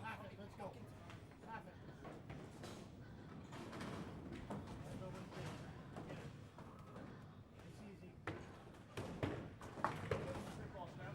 Half it, let's go. Half it. Let's go with it. Get it. It's easy. Football snap.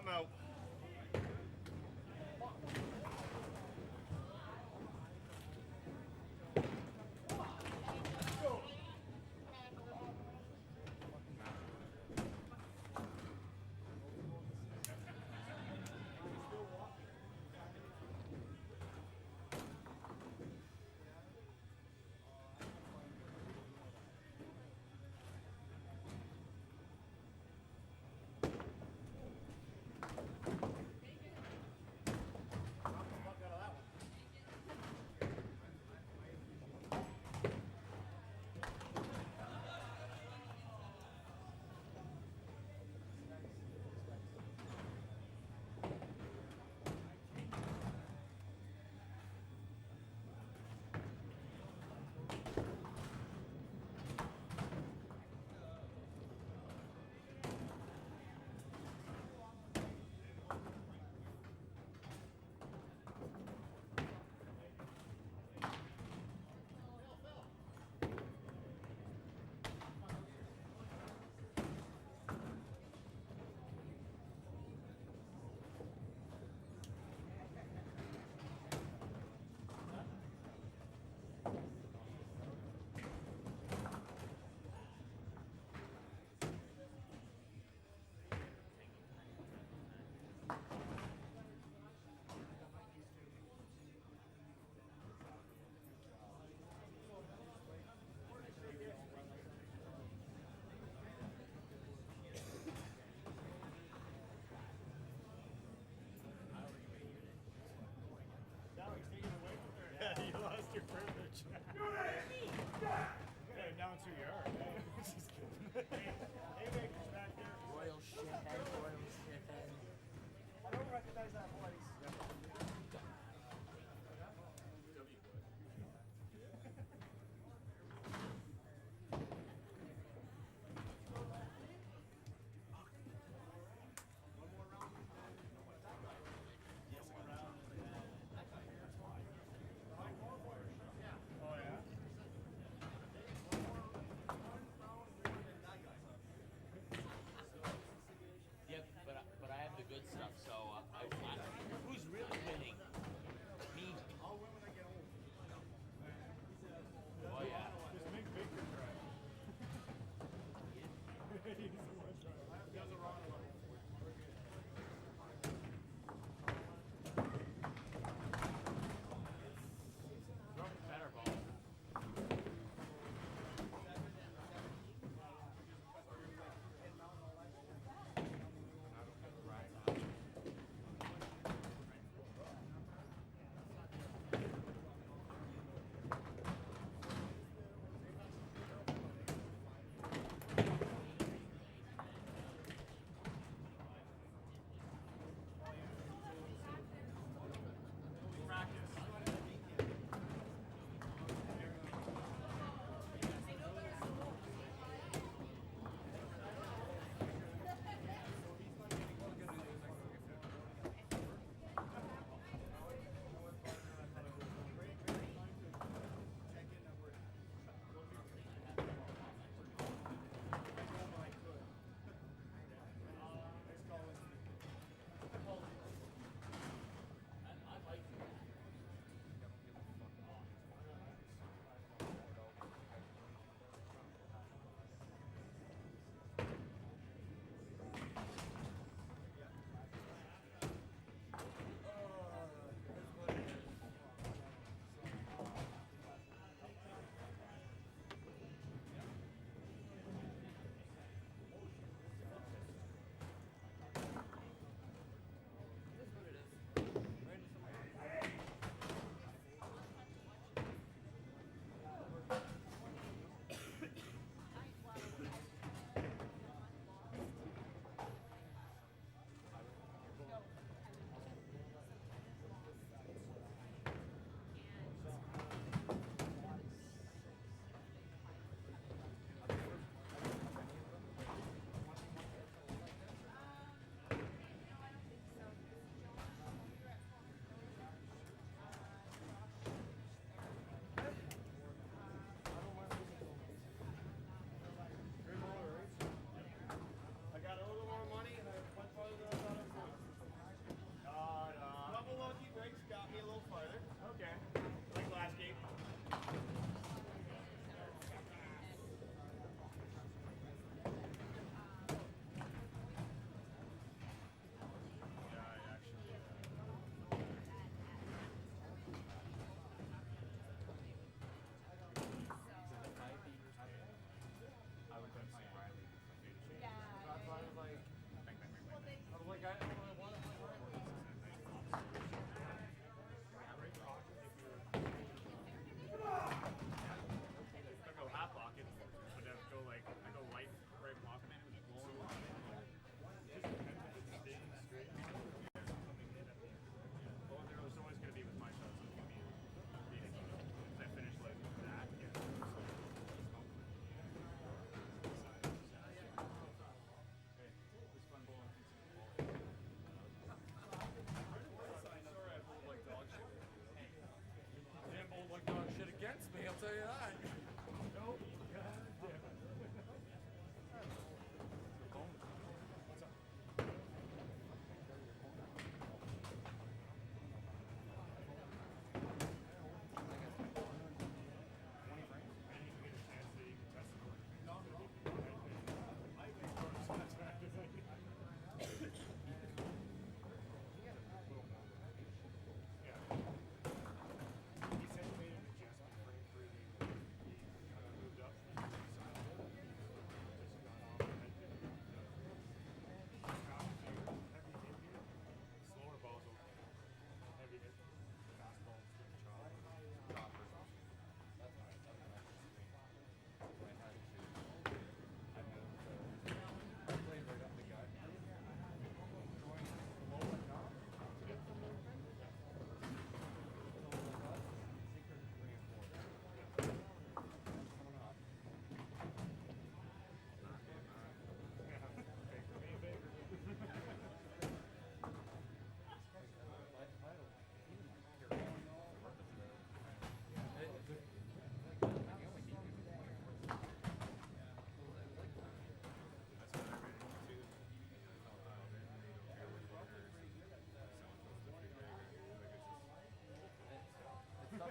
I'm out. You lost your privilege. Yeah, down 2 yards. Just kidding. Haymaker's back there. Royal shithead, royal shithead. I don't recognize that voice. Oh, yeah? Yep, but I have the good stuff, so I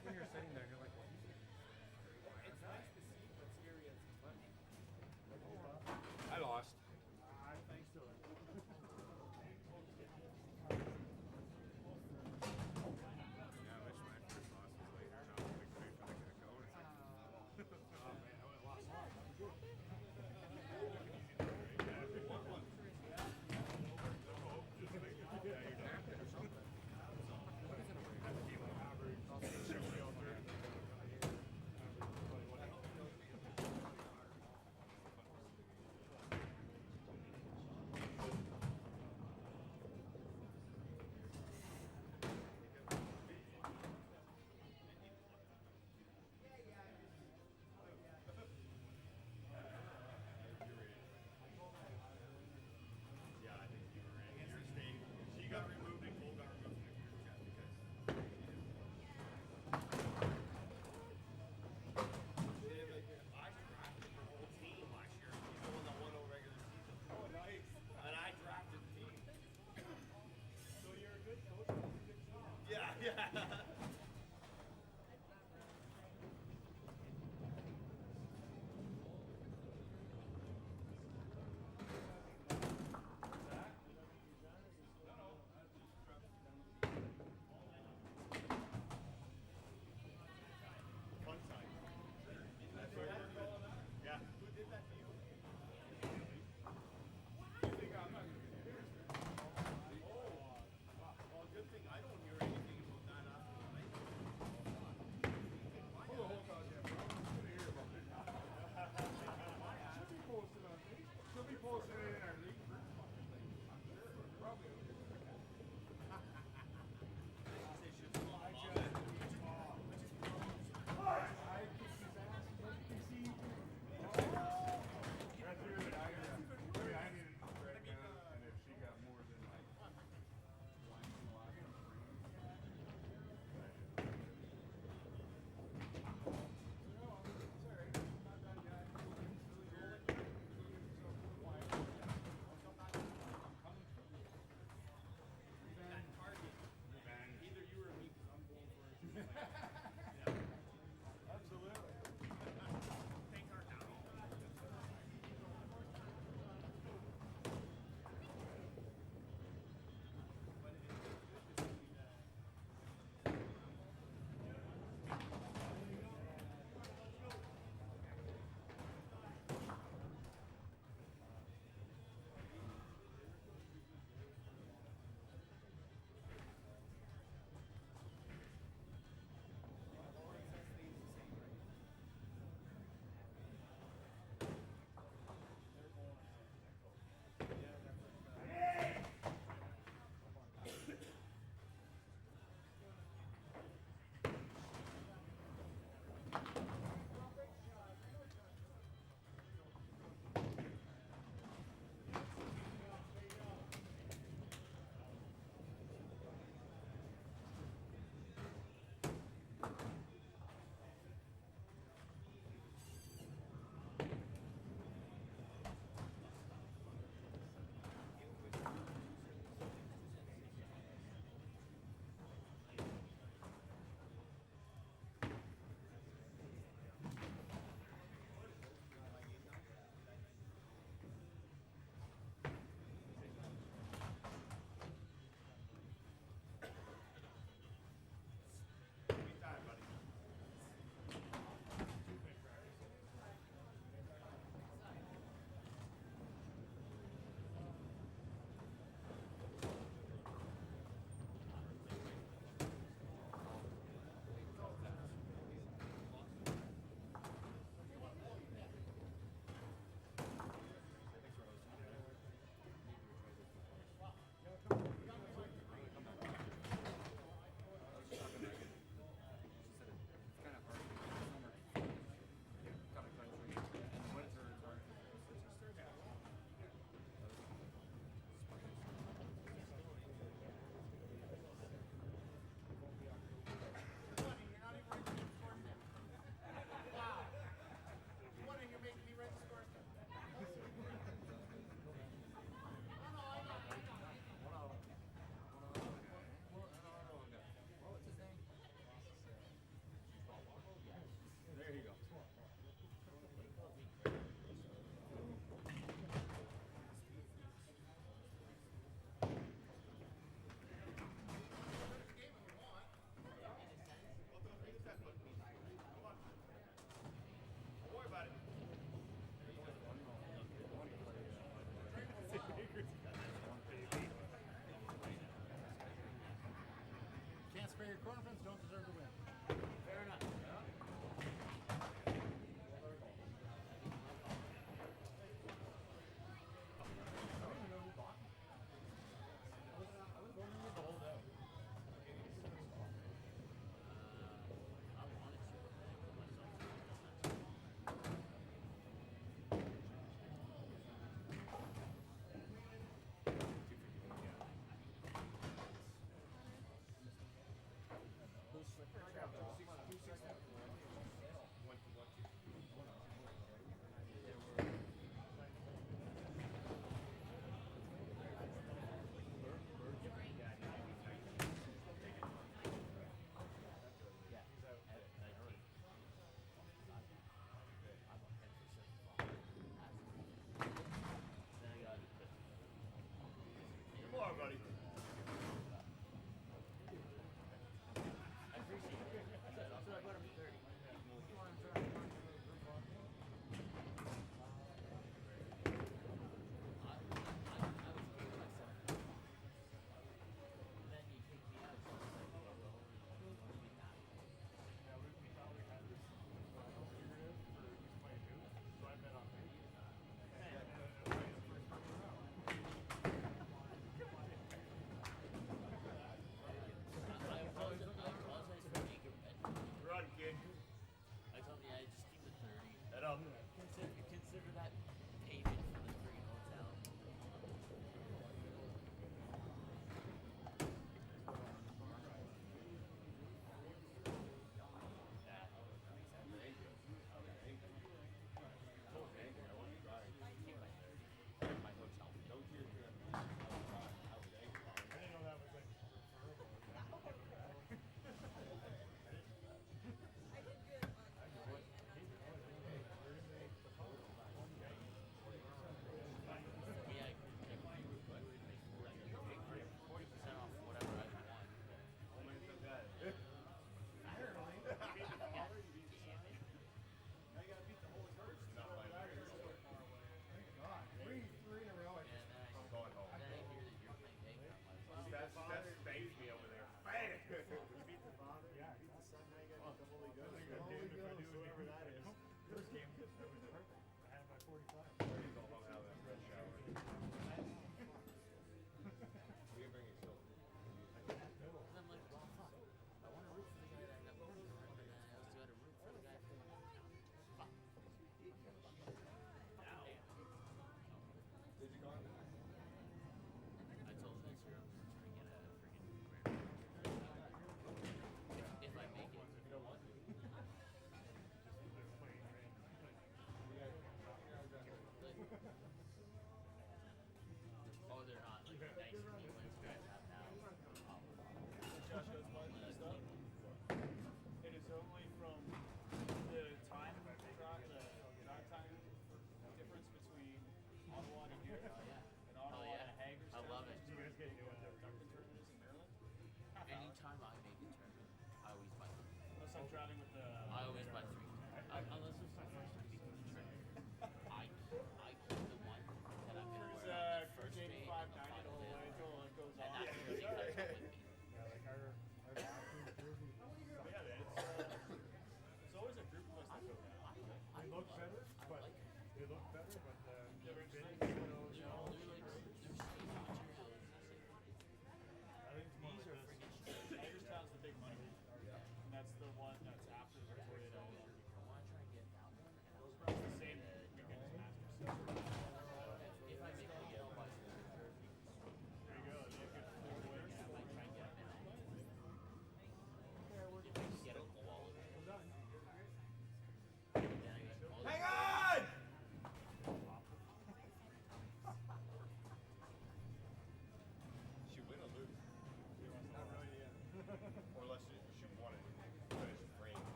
like when you're sitting there and you're like, well, It's nice to see, but scary at the same time. I lost. Thanks to it. Yeah, I wish my first loss was later. Not like right from the get-go. It's like, oh man, I would have lost. Yeah, you're napping or something. What is it?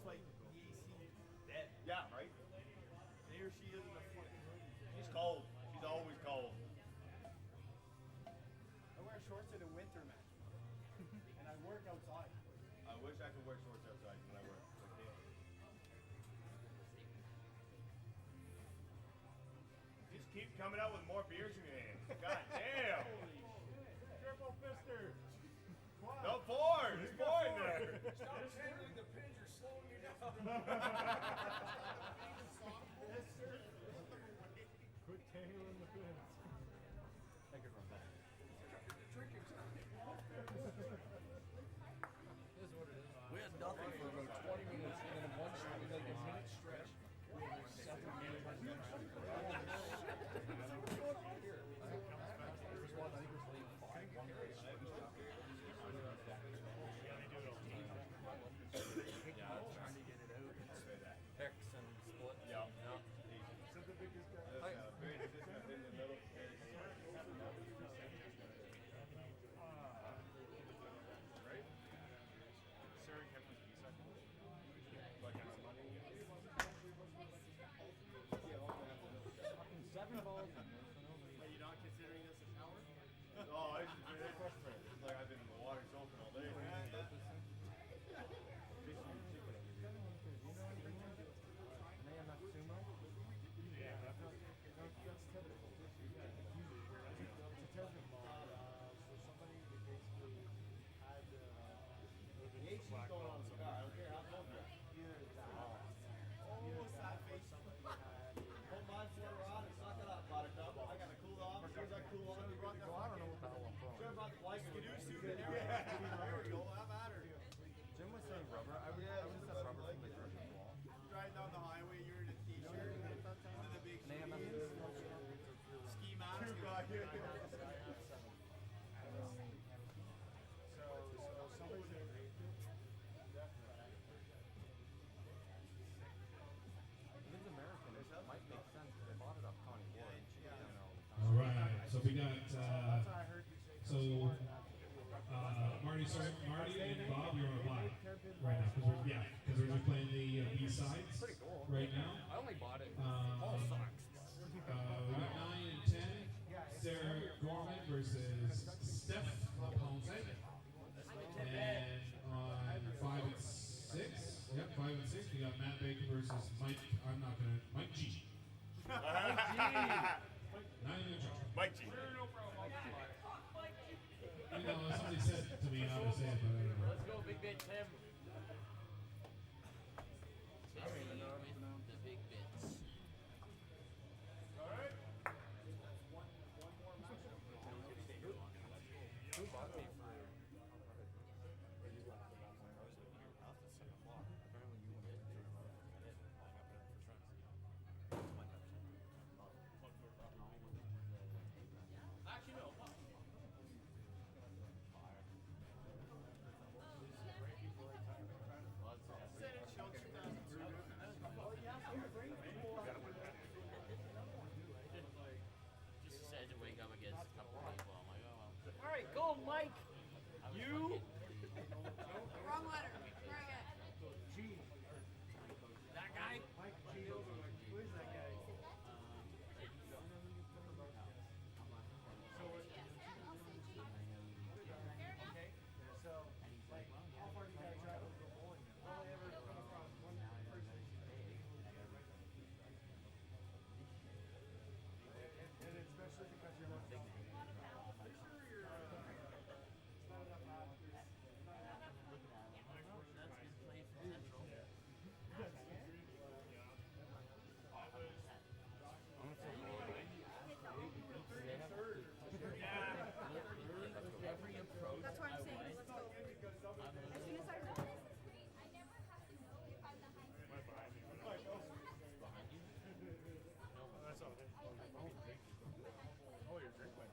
it's like the AC dead. Yeah, right? There she is in the fucking room. She's cold. She's always cold. I wear shorts in the winter, man. And I work outside. I wish I could wear shorts outside when I work. I can't. Just keep coming out with more beers in your hand. God damn. Triple fister. No, four. There's four in there. Stop tangling the pins, you're slowing me down. Yes, sir. Quit tangling the pins. I could run back. Drinking time. We had nothing for about 20 minutes, and then one shot, we like a minute stretch. We had like 7 minutes. First one, I think was late 5-1. Trying to get it out. Picks and split. Yeah. Is that the biggest guy? In the middle. Right? Sarah kept his visa. Like on some money. Fucking 7 balls. Are you not considering this a shower? Oh, I just been frustrated. It's like I've been in the water soaking all day. The HC's going on in the car. I don't care how cold you are. Hold mine for a rod and suck it up, buttercup. I gotta cool off. As soon as I cool off, you brought the I don't know what the hell I'm from. Sure about the blanket. Skidoo suit and everything. There we go, have at her. Jim was saying rubber. I would have said rubber from the Christmas wall. Driving down the highway, you're in a t-shirt, into the big And they have ski mask. Two guys. So somebody's in If it's American, it might make sense because they bought it off Connie Wood. All right, so we got Marty and Bob, you're on a bye right now because we're just playing the B-sides right now. I only bought it. All sucks. We got 9 and 10. Sarah Gorman versus Steph Ponce. And on 5 and 6, yep, 5 and 6, we got Matt Baker versus Mike G. Not even Josh. Mike G. You know, somebody said to me how to say it, but I don't know. Let's go, Big Bit Tim. The big bits. Who bought me for? Actually, no. Just decided to wake up against a couple of people. I'm like, oh well. All right, go, Mike. You. Wrong letter. Try again. G. That guy. Mike G. Who is that guy? Okay. So, like, how far do you guys travel to go bowling? Only ever come across one person. And especially because you're not big. I'm sure you're, it's not enough hours. Every approach. That's why I'm saying let's go. As soon as I realize I never have to know if I'm behind you. Behind you? That's all. Oh, your drink went.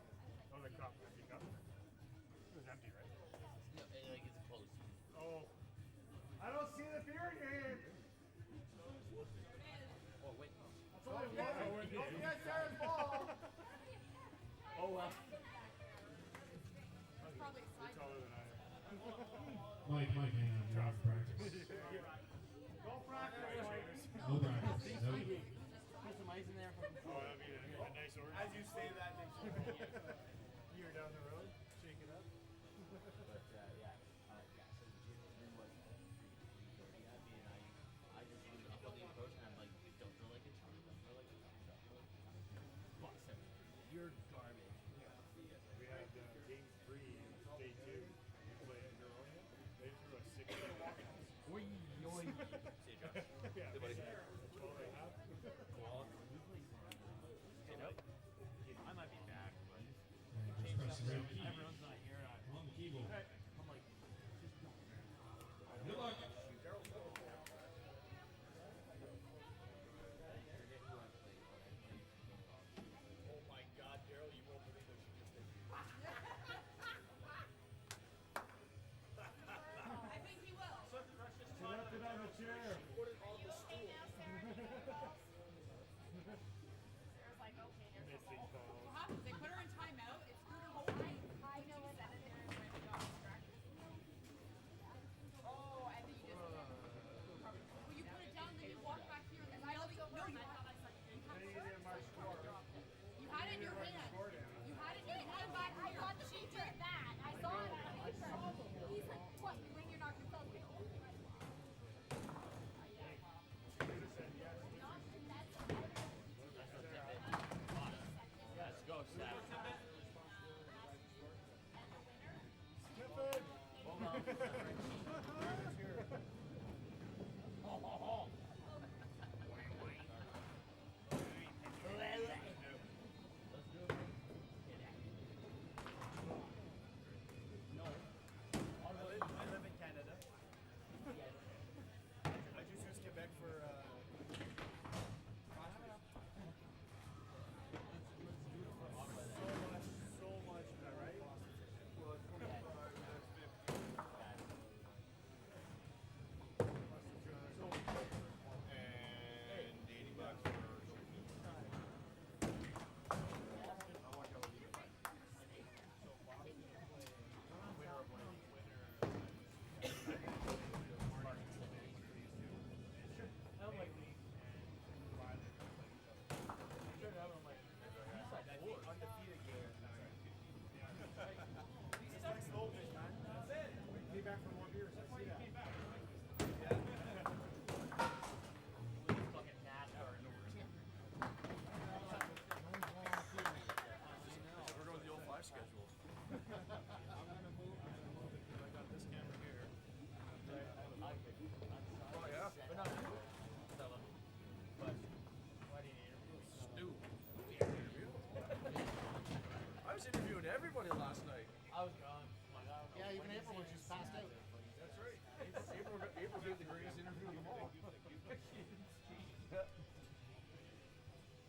Oh, the cup. Empty cup. It was empty, right? No, like it's close. Oh. I don't see the beer in your hand. Oh wait. That's only one. Don't forget Sarah's ball. Oh well. probably a side. Taller than I am. Mike, hang on, you're out of practice. Go See you, Josh. Yeah. Good buddy. That's all they have. Koala. I might be back, but And just press the red key everyone's not here. on the keyboard. I'm like, Good luck. Oh my God, Daryl, you won't believe what she just did. I think he will. she left it on the chair. Put it on the Okay stool. now, Sarah? Sarah's like, okay, here's the Missing ball. calls. What happens? They put her in timeout. It's through her whole night. I know what that is. When we got distracted. Oh, and then you just. Well, you put it down, then you walk back here, and then no, you had Then you didn't mark score. you had it in your hand. You had it in your hand back here. I thought she did that. I saw it on paper. He's like, what? You bring your knocker felt it. let's go, Sam. Clifford. Hold on. I live in Canada. I just used Quebec for so much, right? Well, 25, that's 50. And $80 for undefeated game. Just like Snowfish, man. That's it. Came back for more beers. I see that. Fucking NASCAR in over here. We're going the old 5 schedule. I got this camera here. Oh, yeah? But not you. Stella. But why do you interview? Stu. I was interviewing everybody last night. I was gone. Like, I don't know. Yeah, even April was just passed out. That's right. April gave the greatest interview of them all. She's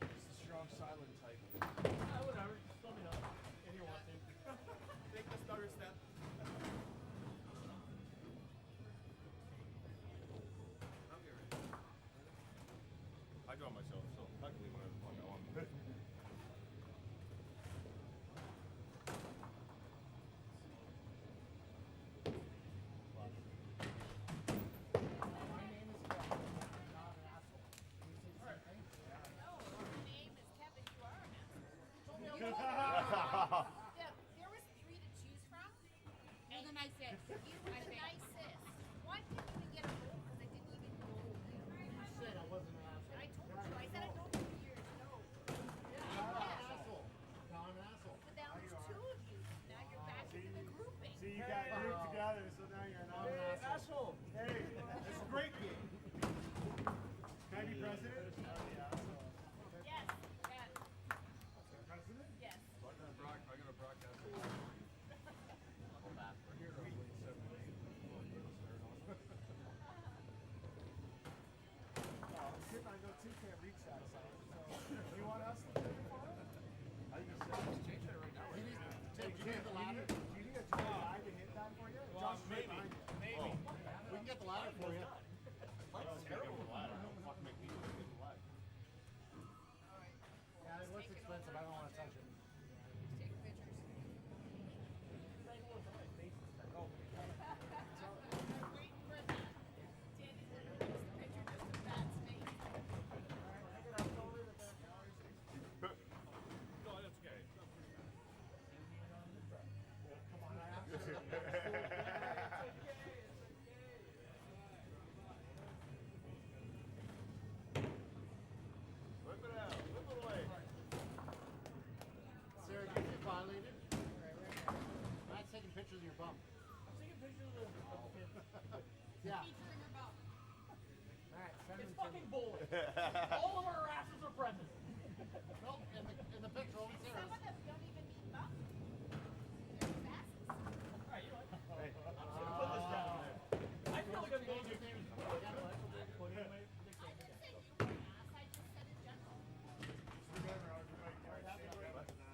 the strong silent type. Whatever. Just let me know if you want to. Take the starter step. I draw myself, so I can leave whenever the fuck I want. My name is Kevin. I'm not an asshole. Can you say the same thing? No, your name is Kevin. You are an asshole. There was 3 to choose from. You're the nicest. You were the nicest. One didn't even get a vote because I didn't even go there. You said I wasn't an asshole. I told you. I said I don't for years. No. Yeah, I'm not an asshole. No, I'm an asshole. But now there's 2 of you. Now you're back into the grouping. See, you got grouped together, so now you're not an asshole. Hey, it's a great game. Can I be president? Yes. Yes. President? Yes. I'm gonna broadcast it. Skip, I know two can't reach that side. So, you want us to take it for it? I think it's change that right now. Do you need the ladder? Do you need a guy to hit that for you? Josh, right behind you. Maybe. We can get the ladder for you. That's terrible. Fucking make me do it. Yeah, it looks expensive. I don't want to touch it. Take pictures. Waiting for that. Danny's gonna post a picture just of Pat's face. No, that's okay. Whip it out. Whip it away. Sarah, do you feel violated? Matt's taking pictures of your bum. I'm taking pictures of the kid. Yeah. Featuring her bum. fucking bowling. All of our asses are present. Nope, in the picture, only Some Sarah's. of them don't even meet up. They're fast. Alright, you know what? Hey, I'm just gonna put this down there. I feel like I'm going to I didn't say you were fast. I just said in general. Remember, I was like, start with me.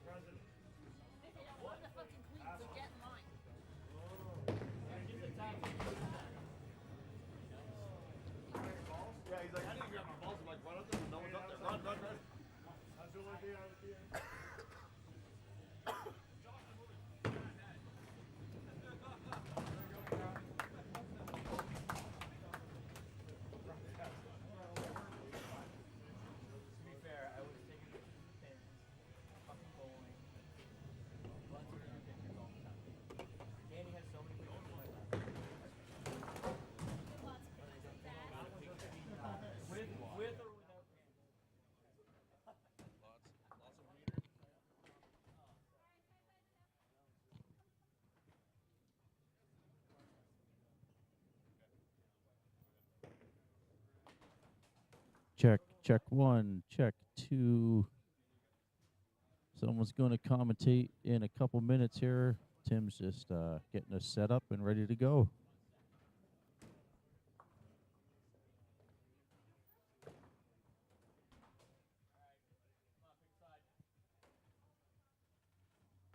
President. What the fucking queen, so get in line. Yeah, he's like, I need to grab my balls. I'm like, run up there. No one's up there. Run, run, run. How's it looking out here? To be fair, I would have taken the pins, fucking bowling, lots of damn pictures all the time. Danny has so many pictures of my life. With or without pins. Lots of weird. Check one, check two. Someone's going to commentate in a couple minutes here. Tim's just getting us set up and ready to go.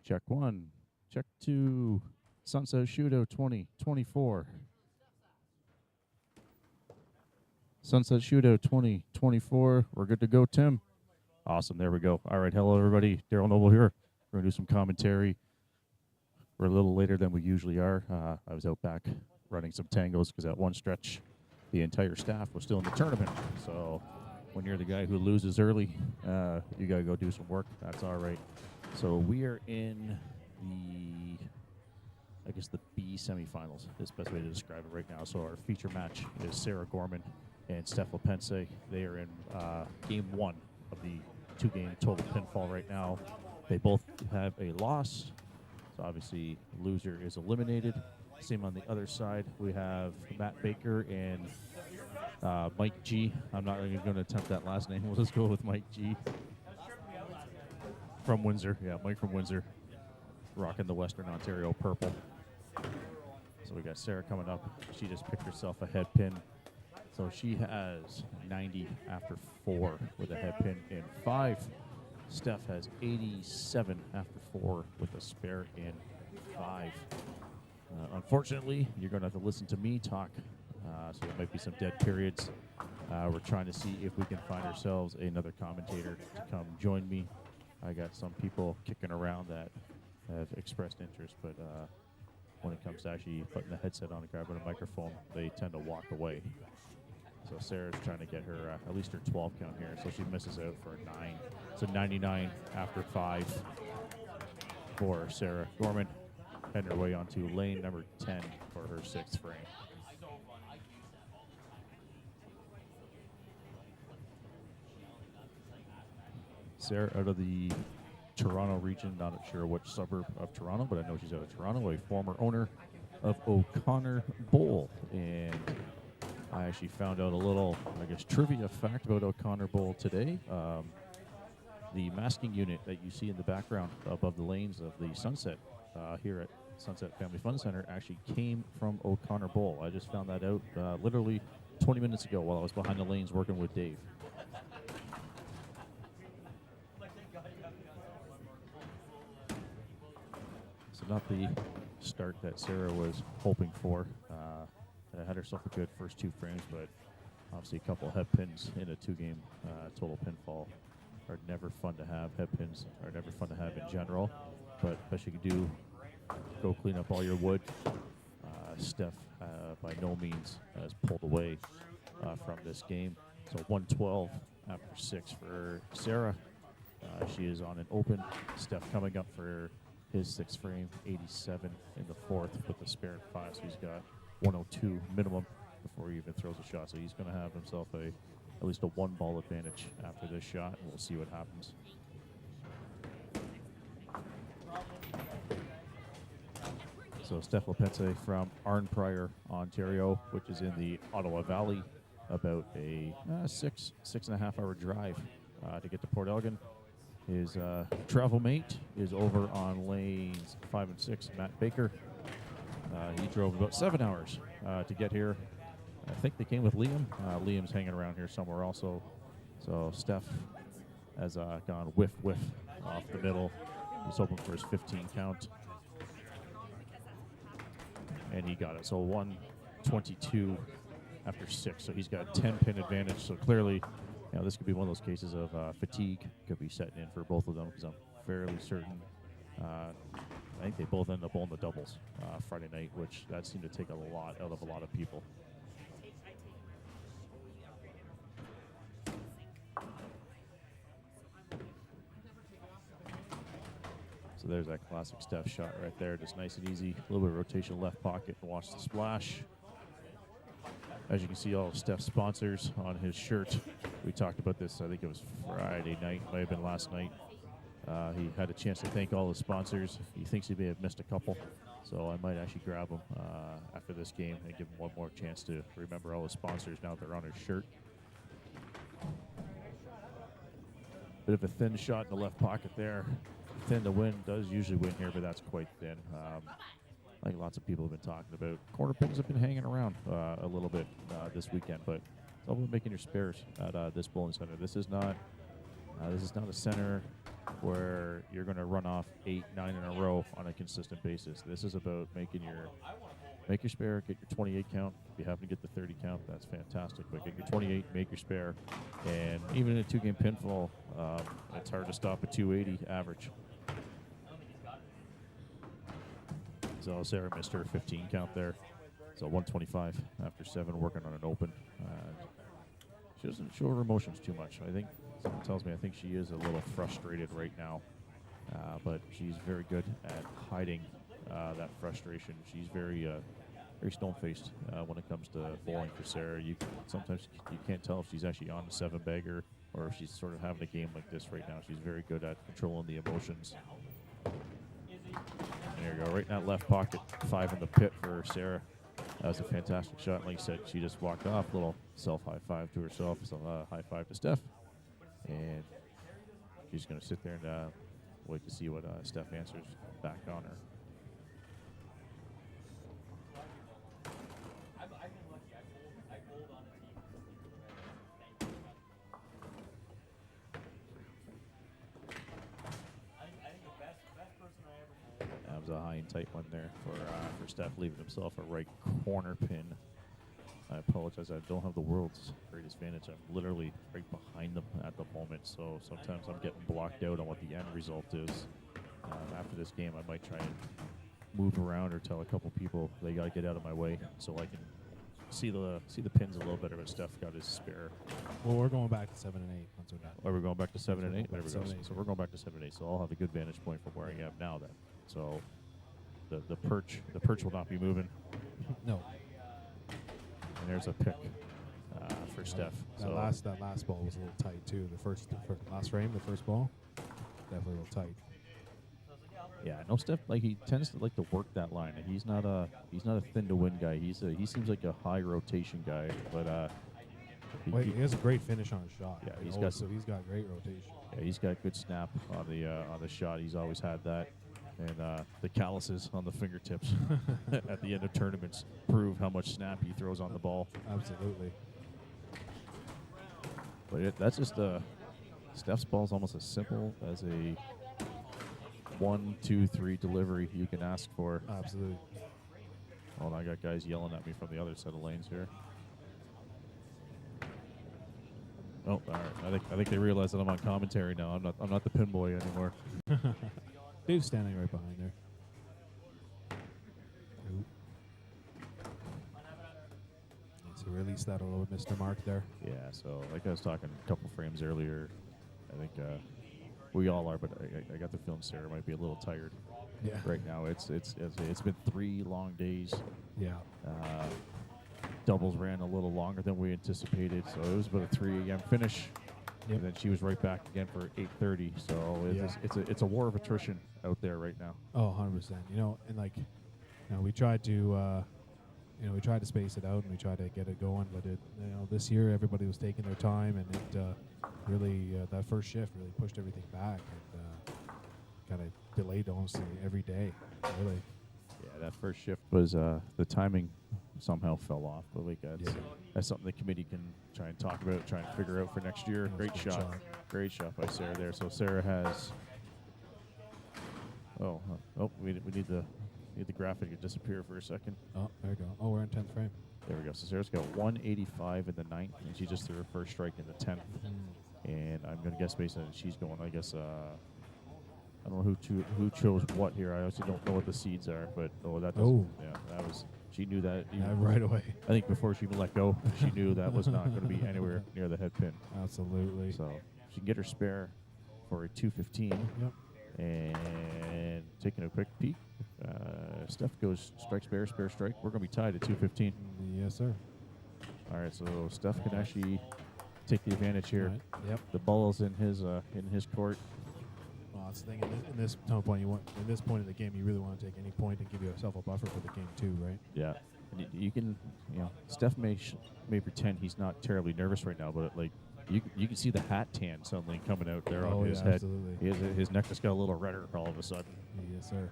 Check one, check two. Sunset Shootout 2024. Sunset Shootout 2024. We're good to go, Tim. Awesome. There we go. All right. Hello, everybody. Daryl Noble here. We're going to do some commentary. We're a little later than we usually are. I was out back running some tangos because at one stretch, the entire staff was still in the tournament. So when you're the guy who loses early, you got to go do some work. That's all right. So we are in the B semifinals. Is the best way to describe it right now. So our feature match is Sarah Gorman and Steph Lepense. They are in game one of the two-game total pinfall right now. They both have a loss. So obviously, loser is eliminated. Same on the other side. We have Matt Baker and Mike G. I'm not even going to attempt that last name. We'll just go with Mike G. From Windsor. Yeah, Mike from Windsor. Rocking the Western Ontario purple. So we got Sarah coming up. She just picked herself a head pin. So she has 90 after 4 with a head pin in 5. Steph has 87 after 4 with a spare in 5. Unfortunately, you're going to have to listen to me talk. So there might be some dead periods. We're trying to see if we can find ourselves another commentator to come join me. I got some people kicking around that have expressed interest, but when it comes to actually putting the headset on and grabbing a microphone, they tend to walk away. So Sarah's trying to get her at least her 12 count here, so she misses out for a 9. So 99 after 5 for Sarah Gorman, heading her way onto lane number 10 for her 6th frame. Sarah out of the Toronto region, not sure which suburb of Toronto, but I know she's out of Toronto, a former owner of O'Connor Bowl. And I actually found out a little, trivia fact about O'Connor Bowl today. The masking unit that you see in the background above the lanes of the Sunset here at Sunset Family Fun Center actually came from O'Connor Bowl. I just found that out literally 20 minutes ago while I was behind the lanes working with Dave. So not the start that Sarah was hoping for. Had herself a good first 2 frames, but obviously a couple of head pins in a 2-game total pinfall are never fun to have. Head pins are never fun to have in general, but best you can do, go clean up all your wood. Steph, by no means, has pulled away from this game. So 112 after 6 for Sarah. She is on an open. Steph coming up for his 6th frame, 87 in the 4th with a spare 5, so he's got 102 minimum before he even throws a shot. So he's going to have himself at least a 1-ball advantage after this shot, and we'll see what happens. So Steph Lepense from Arnprior, Ontario, which is in the Ottawa Valley, about a 6.5 hour drive to get to Port Elgin. His travel mate is over on lanes 5 and 6, Matt Baker. He drove about 7 hours to get here. I think they came with Liam. Liam's hanging around here somewhere also. So Steph has gone whiff off the middle. He's hoping for his 15 count. And he got it. So 122 after 6. So he's got a 10-pin advantage. So clearly, this could be one of those cases of fatigue could be setting in for both of them, because I'm fairly certain. I think they both ended up on the doubles Friday night, which that seemed to take a lot out of a lot of people. So there's that classic Steph shot right there, just nice and easy. A little bit of rotation left pocket and watch the splash. As you can see, all of Steph's sponsors on his shirt. We talked about this, I think it was Friday night, might have been last night. He had a chance to thank all his sponsors. He thinks he may have missed a couple, so I might actually grab him after this game and give him one more chance to remember all his sponsors now that they're on his shirt. Bit of a thin shot in the left pocket there. Thin to win, does usually win here, but that's quite thin. I think lots of people have been talking about corner pins have been hanging around a little bit this weekend, but it's all about making your spares at this bowling center. This is not a center where you're going to run off 8, 9 in a row on a consistent basis. This is about make your spare, get your 28 count. If you happen to get the 30 count, that's fantastic. But get your 28, make your spare, and even in a 2-game pinfall, it's hard to stop a 280 average. So Sarah missed her 15 count there. So 125 after 7, working on an open. She doesn't show her emotions too much. I think someone tells me I think she is a little frustrated right now, but she's very good at hiding that frustration. She's very stone-faced when it comes to bowling for Sarah. Sometimes you can't tell if she's actually on the 7-bagger or if she's sort of having a game like this right now. She's very good at controlling the emotions. There you go, right in that left pocket, 5 in the pit for Sarah. That was a fantastic shot. Like I said, she just walked off, little self-high-five to herself, so high-five to Steph. And she's going to sit there and wait to see what Steph answers back on her. That was a high and tight one there for Steph, leaving himself a right corner pin. I apologize, I don't have the world's greatest vantage. I'm literally right behind them at the moment, so sometimes I'm getting blocked out on what the end result is. After this game, I might try and move around or tell a couple people they got to get out of my way so I can see the pins a little better. But Steph got his spare. Well, we're going back to 7 and 8 once we're done. Are we going back to 7 and 8? There we go. 7 and 8. So we're going back to 7 and 8. So I'll have a good vantage point from where I am now then. So the perch will not be moving. No. And there's a pick for Steph. That last ball was a little tight too. The last frame, the first ball, definitely a little tight. Yeah, no, Steph, like, he tends to like to work that line. And he's not a thin to win guy. He seems like a high rotation guy, but he has a great finish on his shot. Yeah, he's got great rotation. Yeah, he's got good snap on the shot. He's always had that. And the calluses on the fingertips at the end of tournaments prove how much snap he throws on the ball. Absolutely. But that's just Steph's ball is almost as simple as a 1, 2, 3 delivery you can ask for. Absolutely. Oh, and I got guys yelling at me from the other set of lanes here. Oh, all right. I think they realize that I'm on commentary now. I'm not the pin boy anymore. Dave's standing right behind there. Needs to release that a little bit, Mr. Mark there. Yeah, so like I was talking a couple frames earlier, I think we all are, but I got the feeling Sarah might be a little tired. Yeah. Right now, it's been 3 long days. Yeah. Doubles ran a little longer than we anticipated, so it was about a 3 a.m. finish. Yep. And then she was right back again for 8:30. So it's a war of attrition out there right now. Oh, 100%. You know, and like we tried to. We tried to space it out and we tried to get it going, but this year everybody was taking their time, and it really that first shift really pushed everything back and kind of delayed almost every day. Really, Yeah, that first shift was the timing somehow fell off, but that's something the committee can try and talk about, try and figure out for next year. Great shot by Sarah there. So Sarah has. We need the graphic to disappear for a second. Oh, there you go. Oh, we're in 10th frame. There we go. So Sarah's got 185 in the 9th, and she just threw her first strike in the 10th. And I'm going to guess based on it, she's going, I guess, I don't know who chose what here. I actually don't know what the seeds are, but that was, she knew that right away. I think before she even let go, she knew that was not going to be anywhere near the head pin. Absolutely. So she can get her spare for a 215. Yep. And taking a quick peek, Steph goes strike spare strike. We're going to be tied at 215. Yes, sir. All right, so Steph can actually take the advantage here. Right. Yep. The ball is in his court. Well, that's the thing. In this point, in this point of the game, you really want to take any point and give yourself a buffer for the game too, right? Yeah. And you can, Steph may pretend he's not terribly nervous right now, but you can see the hat tan suddenly coming out there on his head. Absolutely. His neck just got a little redder all of a sudden. Yes, sir.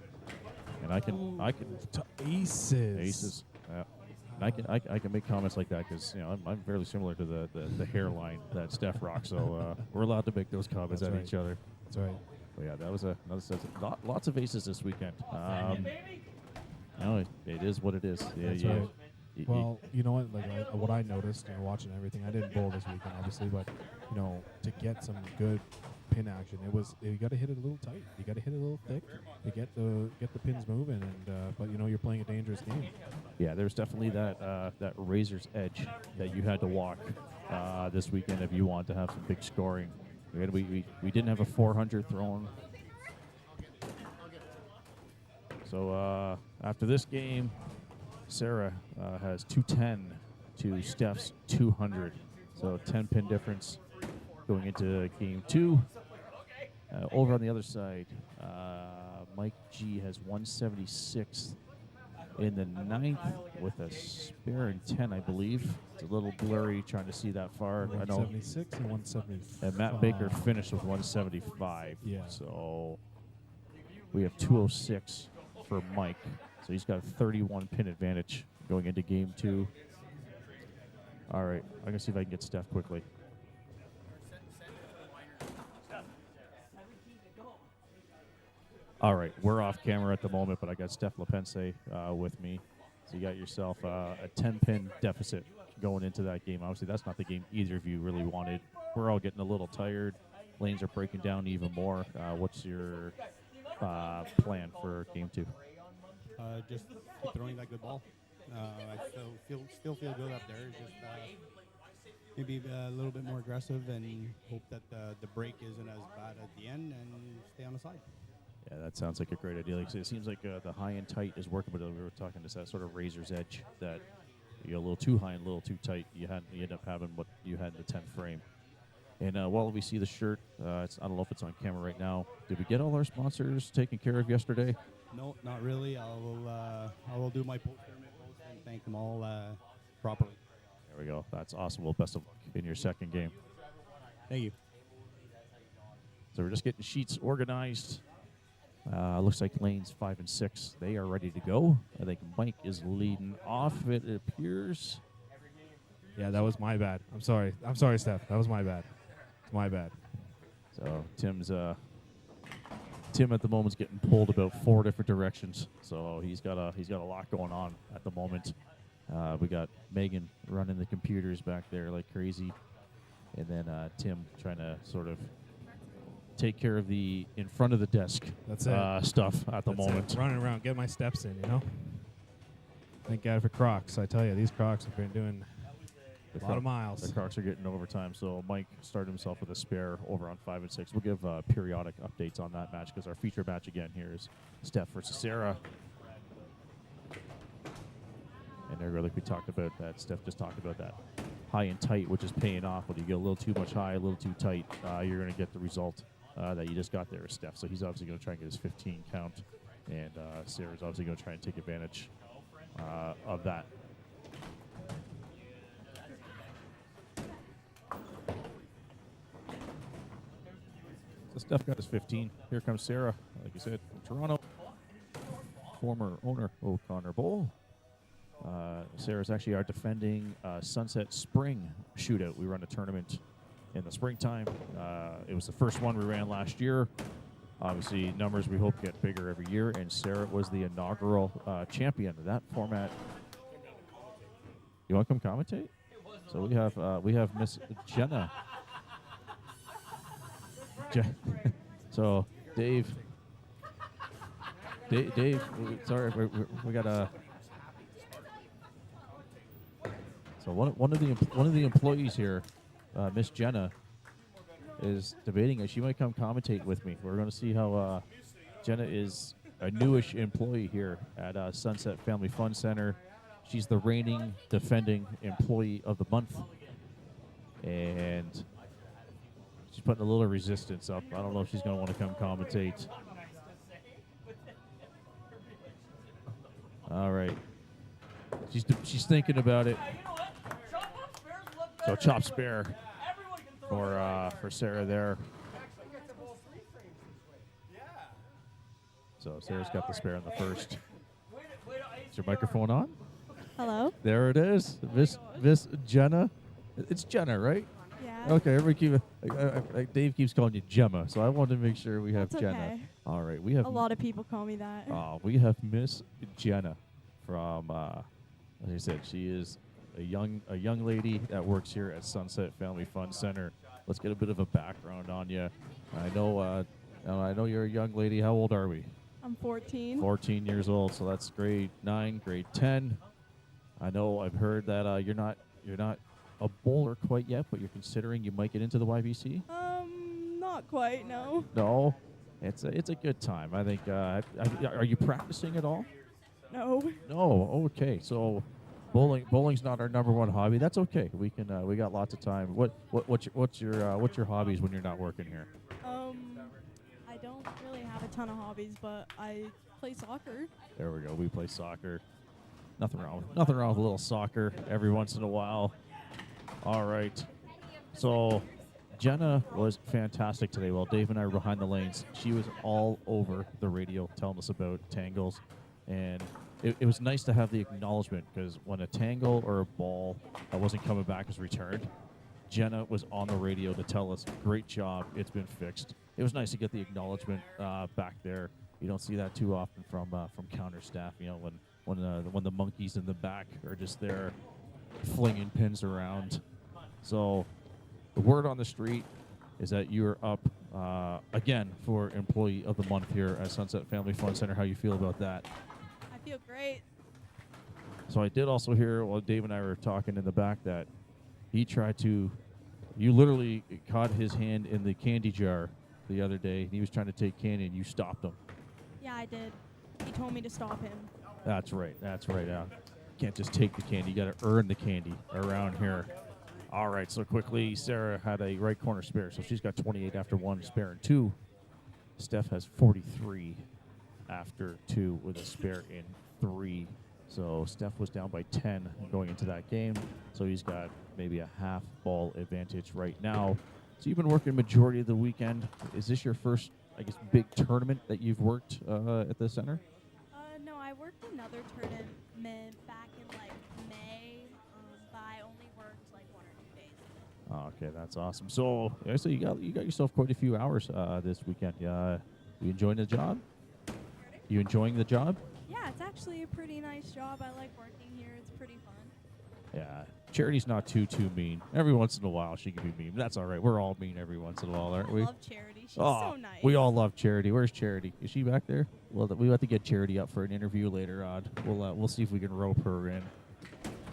And I can aces. Yeah. And I can make comments like that because I'm fairly similar to the hairline that Steph rocks. So we're allowed to make those comments at each other. That's right. But yeah, that was another set. Lots of aces this weekend. It is what it is. That's right. Well, you know what? What I noticed watching everything, I didn't bowl this weekend, obviously, but to get some good pin action, you got to hit it a little tight. You got to hit it a little thick to get the pins moving. And but you're playing a dangerous game. Yeah, there's definitely that razor's edge that you had to walk this weekend if you want to have some big scoring. We didn't have a 400 thrown. So after this game, Sarah has 210 to Steph's 200. So 10-pin difference going into game 2. Over on the other side, Mike G has 176 in the 9th with a spare in 10, I believe. It's a little blurry trying to see that far. 176 and 175. And Matt Baker finished with 175. Yeah. So we have 206 for Mike. So he's got a 31 pin advantage going into game 2. All right, I'm going to see if I can get Steph quickly. All right, we're off camera at the moment, but I got Steph Lepense with me. So you got yourself a 10-pin deficit going into that game. Obviously, that's not the game either of you really wanted. We're all getting a little tired. Lanes are breaking down even more. What's your plan for game 2? Just keep throwing that good ball. I still feel good up there. Just maybe a little bit more aggressive and hope that the break isn't as bad at the end and stay on the side. Yeah, that sounds like a great idea. Like, it seems like the high and tight is working, but we were talking to that sort of razor's edge that you go a little too high and a little too tight. You end up having what you had in the 10th frame. And while we see the shirt, I don't know if it's on camera right now. Did we get all our sponsors taken care of yesterday? No, not really. I will do my post-tournament post and thank them all properly. There we go. That's awesome. Well, best of luck in your second game. Thank you. So we're just getting sheets organized. Looks like lanes 5 and 6. They are ready to go. I think Mike is leading off, it appears. Yeah, that was my bad. I'm sorry, Steph. That was my bad. It's my bad. So Tim at the moment's getting pulled about 4 different directions. So he's got a lot going on at the moment. We got Megan running the computers back there like crazy, and then Tim trying to sort of take care of the in front of the desk stuff at the moment. Running around, get my steps in, Thank God for Crocs. I tell you, these Crocs have been doing a lot of miles. The Crocs are getting overtime, so Mike started himself with a spare over on 5 and 6. We'll give periodic updates on that match because our feature match again here is Steph versus Sarah. And there, like we talked about that, Steph just talked about that high and tight, which is paying off. When you get a little too much high, a little too tight, you're going to get the result that you just got there, Steph. So he's obviously going to try and get his 15 count And Sarah's obviously going to try and take advantage of that. So Steph got his 15. Here comes Sarah, like you said, from Toronto. Former owner O'Connor Bowl. Sarah's actually our defending Sunset Spring Shootout. We run a tournament in the springtime. It was the first one we ran last year. Obviously, numbers we hope get bigger every year, and Sarah was the inaugural champion of that format. You want to come commentate? So we have Miss Jenna. So Dave, sorry, we got a. So one of the employees here, Miss Jenna, is debating it. She might come commentate with me. We're going to see how Jenna is a newish employee here at Sunset Family Fun Center. She's the reigning, defending employee of the month, and she's putting a little resistance up. I don't know if she's going to want to come commentate. All right, she's thinking about it. So chop spare for Sarah there. So Sarah's got the spare on the first. Is your microphone on? Hello? There it is. Miss Jenna. It's Jenna, right? Yeah. Okay, everybody Dave keeps calling you Gemma, so I wanted to make sure we have That's Jenna. okay. All right, we have A lot of people call me that. we have Miss Jenna from like I said, she is a young lady that works here at Sunset Family Fun Center. Let's get a bit of a background on you. I know you're a young lady. How old are we? I'm 14. 14 years old, so that's grade 9, grade 10. I know I've heard that you're not a bowler quite yet, but you're considering you might get into the YBC. Not quite, no. No, it's a good time. I think. Are you practicing at all? No. No. Okay, so bowling's not our number one hobby. That's okay. We can. We got lots of time. What's your hobbies when you're not working here? I don't really have a ton of hobbies, but I play soccer. There we go. We play soccer. Nothing wrong with a little soccer every once in a while. All right. So Jenna was fantastic today. While Dave and I were behind the lanes, she was all over the radio telling us about tangles. And it was nice to have the acknowledgement, because when a tangle or a ball that wasn't coming back was returned, Jenna was on the radio to tell us, great job, it's been fixed. It was nice to get the acknowledgement back there. You don't see that too often from counter staff, when the monkeys in the back are just there flinging pins around. So the word on the street is that you're up again for Employee of the Month here at Sunset Family Fun Center. How you feel about that? I feel great. So I did also hear while Dave and I were talking in the back that you literally caught his hand in the candy jar the other day, and he was trying to take candy, and you stopped him. Yeah, I did. He told me to stop him. That's right. Can't just take the candy. You got to earn the candy around here. All right, so quickly, Sarah had a right corner spare, so she's got 28 after 1, spare in 2. Steph has 43 after 2 with a spare in 3. So Steph was down by 10 going into that game, so he's got maybe a half ball advantage right now. So you've been working majority of the weekend. Is this your first, I guess, big tournament that you've worked at the center? No, I worked another tournament back in May, but I only worked 1 or 2 days. Oh, okay, that's awesome. So you got yourself quite a few hours this weekend. You enjoying the job? You enjoying the job? Yeah, it's actually a pretty nice job. I like working here. It's pretty fun. Yeah, Charity's not too mean. Every once in a while she can be mean. That's all right. We're all mean every once in a while, aren't we? I love Charity. She's so nice. We all love Charity. Where's Charity? Is she back there? Well, we have to get Charity up for an interview later on. We'll see if we can rope her in.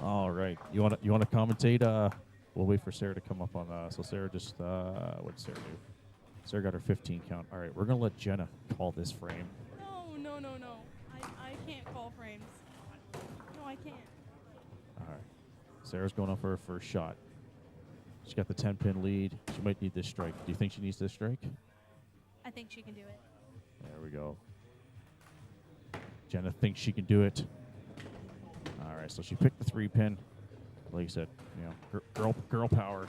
All right. You want to commentate? We'll wait for Sarah to come up on. So Sarah just what did Sarah do? Sarah got her 15 count. All right, we're gonna let Jenna call this frame. No. I can't call frames. No, I can't. All right. Sarah's going up for her first shot. She's got the 10-pin lead. She might need this strike. Do you think she needs this strike? I think she can do it. There we go. Jenna thinks she can do it. All right, so she picked the 3-pin. Like I said, you know, girl power.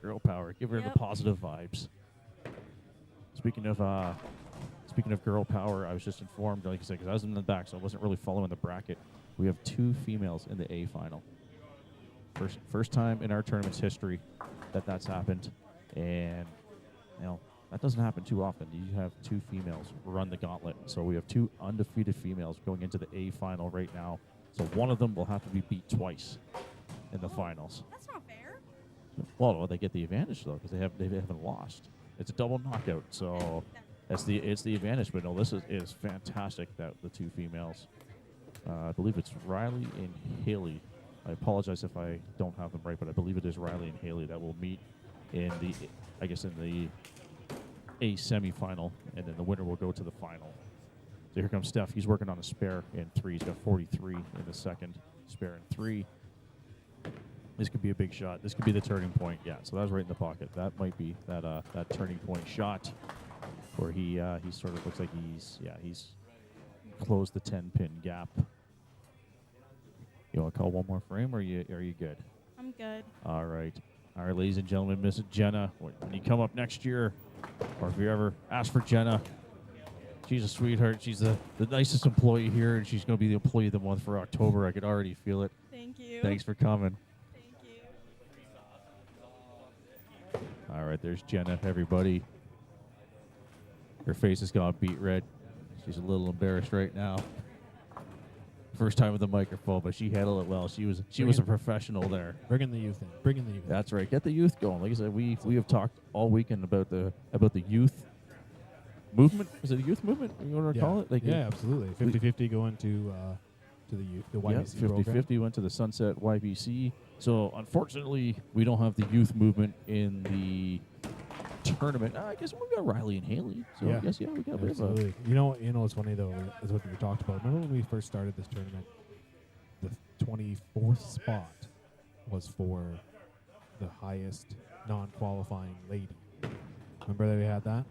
Girl power. Give her the positive vibes. Speaking of girl power, I was just informed, like I said, because I was in the back, so I wasn't really following the bracket. We have 2 females in the A final. First time in our tournament's history that's happened, and you know that doesn't happen too often. You have 2 females run the gauntlet, so we have 2 undefeated females going into the A final right now. So one of them will have to be beat twice in the finals. That's not fair. Well, they get the advantage though because they haven't lost. It's a double knockout, so it's the advantage. But no, this is fantastic that the 2 females. I believe it's Riley and Haley. I apologize if I don't have them right, but I believe it is Riley and Haley that will meet in the A semifinal, and then the winner will go to the final. So here comes Steph. He's working on a spare in 3. He's got 43 in the second, spare in 3. This could be a big shot. This could be the turning point. Yeah, so that was right in the pocket. That might be that turning point shot where he sort of looks like he's closed the 10-pin gap. You want to call one more frame, or are you good? I'm good. All right, ladies and gentlemen, Miss Jenna. When you come up next year, or if you ever ask for Jenna, she's a sweetheart. She's the nicest employee here, and she's going to be the employee of the month for October. I could already feel it. Thank you. Thanks for coming. Thank you. All right, there's Jenna, everybody. Her face has gone beet red. She's a little embarrassed right now. First time with the microphone, but she handled it well. She was a professional there. Bringing the youth in. Bringing the youth. That's right. Get the youth going. Like I said, we have talked all weekend about the youth movement. Is it a youth movement? You want to call it? Yeah, absolutely. 50-50 going to the youth, the YBC program. 50-50 went to the Sunset YBC. So unfortunately, we don't have the youth movement in the tournament. I guess we got Riley and Haley. So I guess we got a bit of a. You know what's funny though is what we talked about. Remember when we first started this tournament, the 24th spot was for the highest non-qualifying lady. Remember that we had that?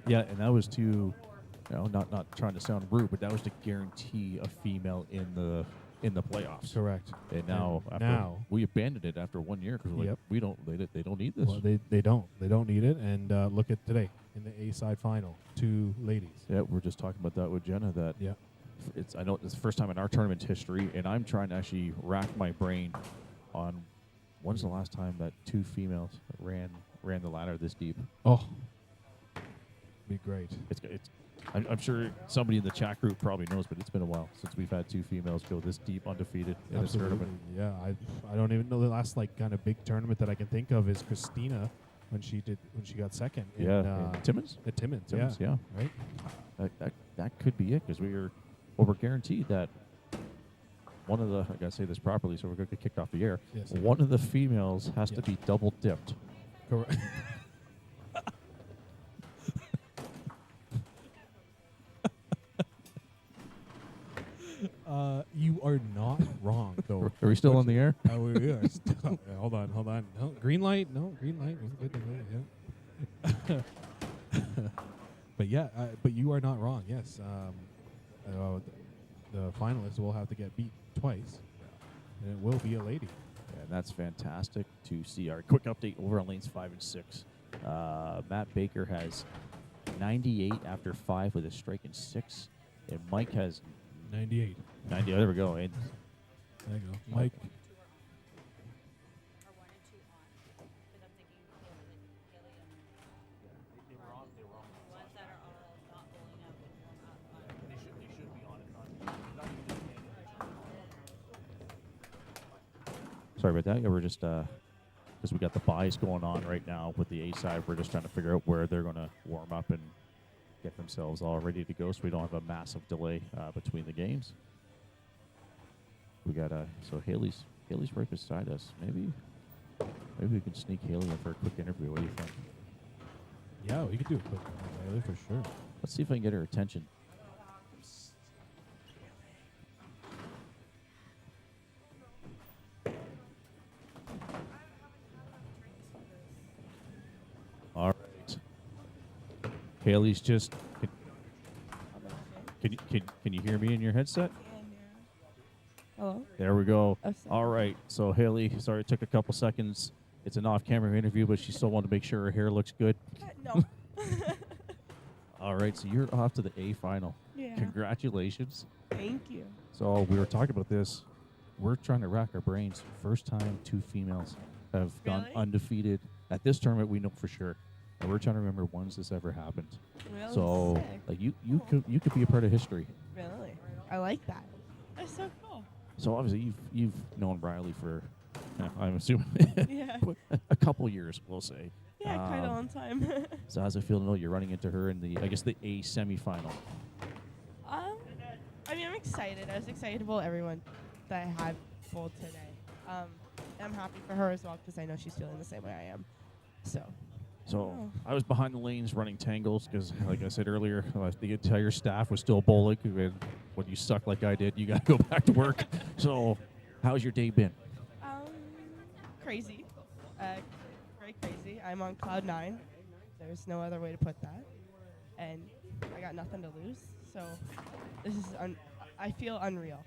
Yeah, and that was to, not trying to sound rude, but that was to guarantee a female in the playoffs. Correct. And now we abandoned it after 1 year because they don't need this. Well, they don't need it. And look at today in the A side final, 2 ladies. Yeah, we're just talking about that with Jenna. That I know it's the first time in our tournament history, and I'm trying to actually rack my brain on when's the last time that 2 females ran the ladder this deep. Oh, be great. I'm sure somebody in the chat group probably knows, but it's been a while since we've had 2 females go this deep undefeated in a tournament. Yeah, I don't even know the last kind of big tournament that I can think of is Christina when she got second. In Timmins. At Timmins, yeah. Right. That could be it because we're guaranteed that one of the I gotta say this properly, so we're gonna get kicked off the air. Yes. One of the females has to be double dipped. Correct. You are not wrong, though. Are we still on the air? We are still. Hold on. No, green light. No, green light. Good to go. Yeah. But you are not wrong. Yes. The finalists will have to get beat twice, and it will be a lady. Yeah, that's fantastic to see. Our quick update over on lanes 5 and 6. Matt Baker has 98 after 5 with a strike in 6, and Mike has 98. 90. There we go. And there you go, Mike. Sorry about that. Yeah, we're just because we got the buys going on right now with the A side. We're just trying to figure out where they're going to warm up and get themselves all ready to go, so we don't have a massive delay between the games. We got so Haley's right beside us. Maybe we can sneak Haley in for a quick interview. What do you think? Yeah, we could do a quick one, Haley, for sure. Let's see if I can get her attention. All right. Haley's just Can you hear me in your headset? Hello? There we go. Oh, sorry. All right. So Haley, sorry it took a couple seconds. It's an off-camera interview, but she still wanted to make sure her hair looks good. No. All right. So you're off to the A final. Yeah. Congratulations. Thank you. So we were talking about this. We're trying to rack our brains. First time 2 females have gone Really? undefeated at this tournament. We know for sure. And we're trying to remember when's this ever happened. Really So sick. like you could be a part of history. Really? I like that. That's so cool. So obviously you've known Riley for, I'm assuming, Yeah. a couple years, we'll say. Yeah, quite a long time. So how's it feel to know you're running into her in the A semifinal? I mean, I'm excited. I was excited to bowl everyone that I had bowled today. And I'm happy for her as well because I know she's feeling the same way I am. So I was behind the lanes running tangles because, like I said earlier, the entire staff was still bowling. And when you suck like I did, you got to go back to work. So how's your day been? Crazy. Very crazy. I'm on cloud 9. There's no other way to put that. And I got nothing to lose. So this is I feel unreal.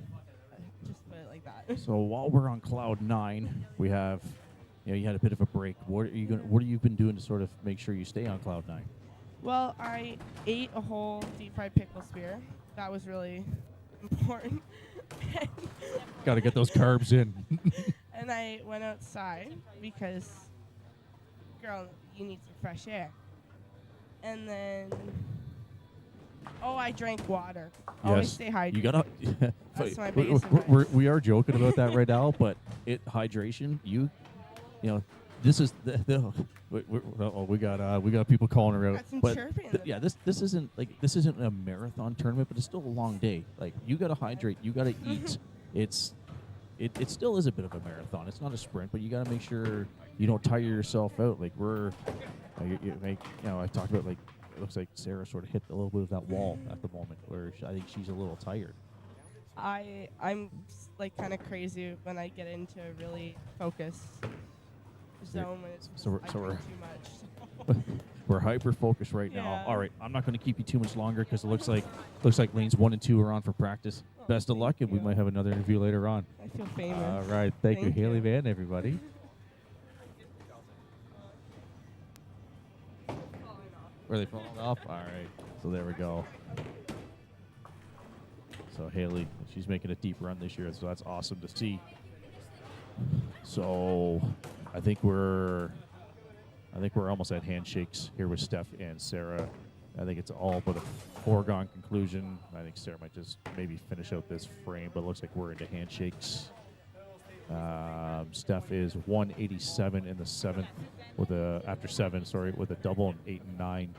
Just put it like that. So while we're on cloud 9, we have, you had a bit of a break. What have you been doing to sort of make sure you stay on cloud 9? Well, I ate a whole deep fried pickle spear. That was really important. Got to get those carbs in. And I went outside because, girl, you need some fresh air. And then, I drank water. Always stay hydrated. You gotta. That's my biggest advice. We are joking about that right now, but hydration. This is we got people calling around. Got some But chirping. this isn't a marathon tournament, but it's still a long day. Like you gotta hydrate, you gotta eat. It still is a bit of a marathon. It's not a sprint, but you gotta make sure you don't tire yourself out. Like I talked about it looks like Sarah sort of hit a little bit of that wall at the moment, where I think she's a little tired. I'm kind of crazy when I get into a really focused zone when it's So I we're drink too much. we're hyper focused right Yeah. now. All right, I'm not going to keep you too much longer because it looks like lanes 1 and 2 are on for practice. Best of luck, and we might have another interview later on. I feel famous. All right, thank you, Haley Van, everybody. Were they falling off? All right, so there we go. So Haley, she's making a deep run this year, so that's awesome to see. So I think we're almost at handshakes here with Steph and Sarah. I think it's all but a foregone conclusion. I think Sarah might just maybe finish out this frame, but it looks like we're into handshakes. Steph is 187 in the 7th after 7, with a double and 8 and 9.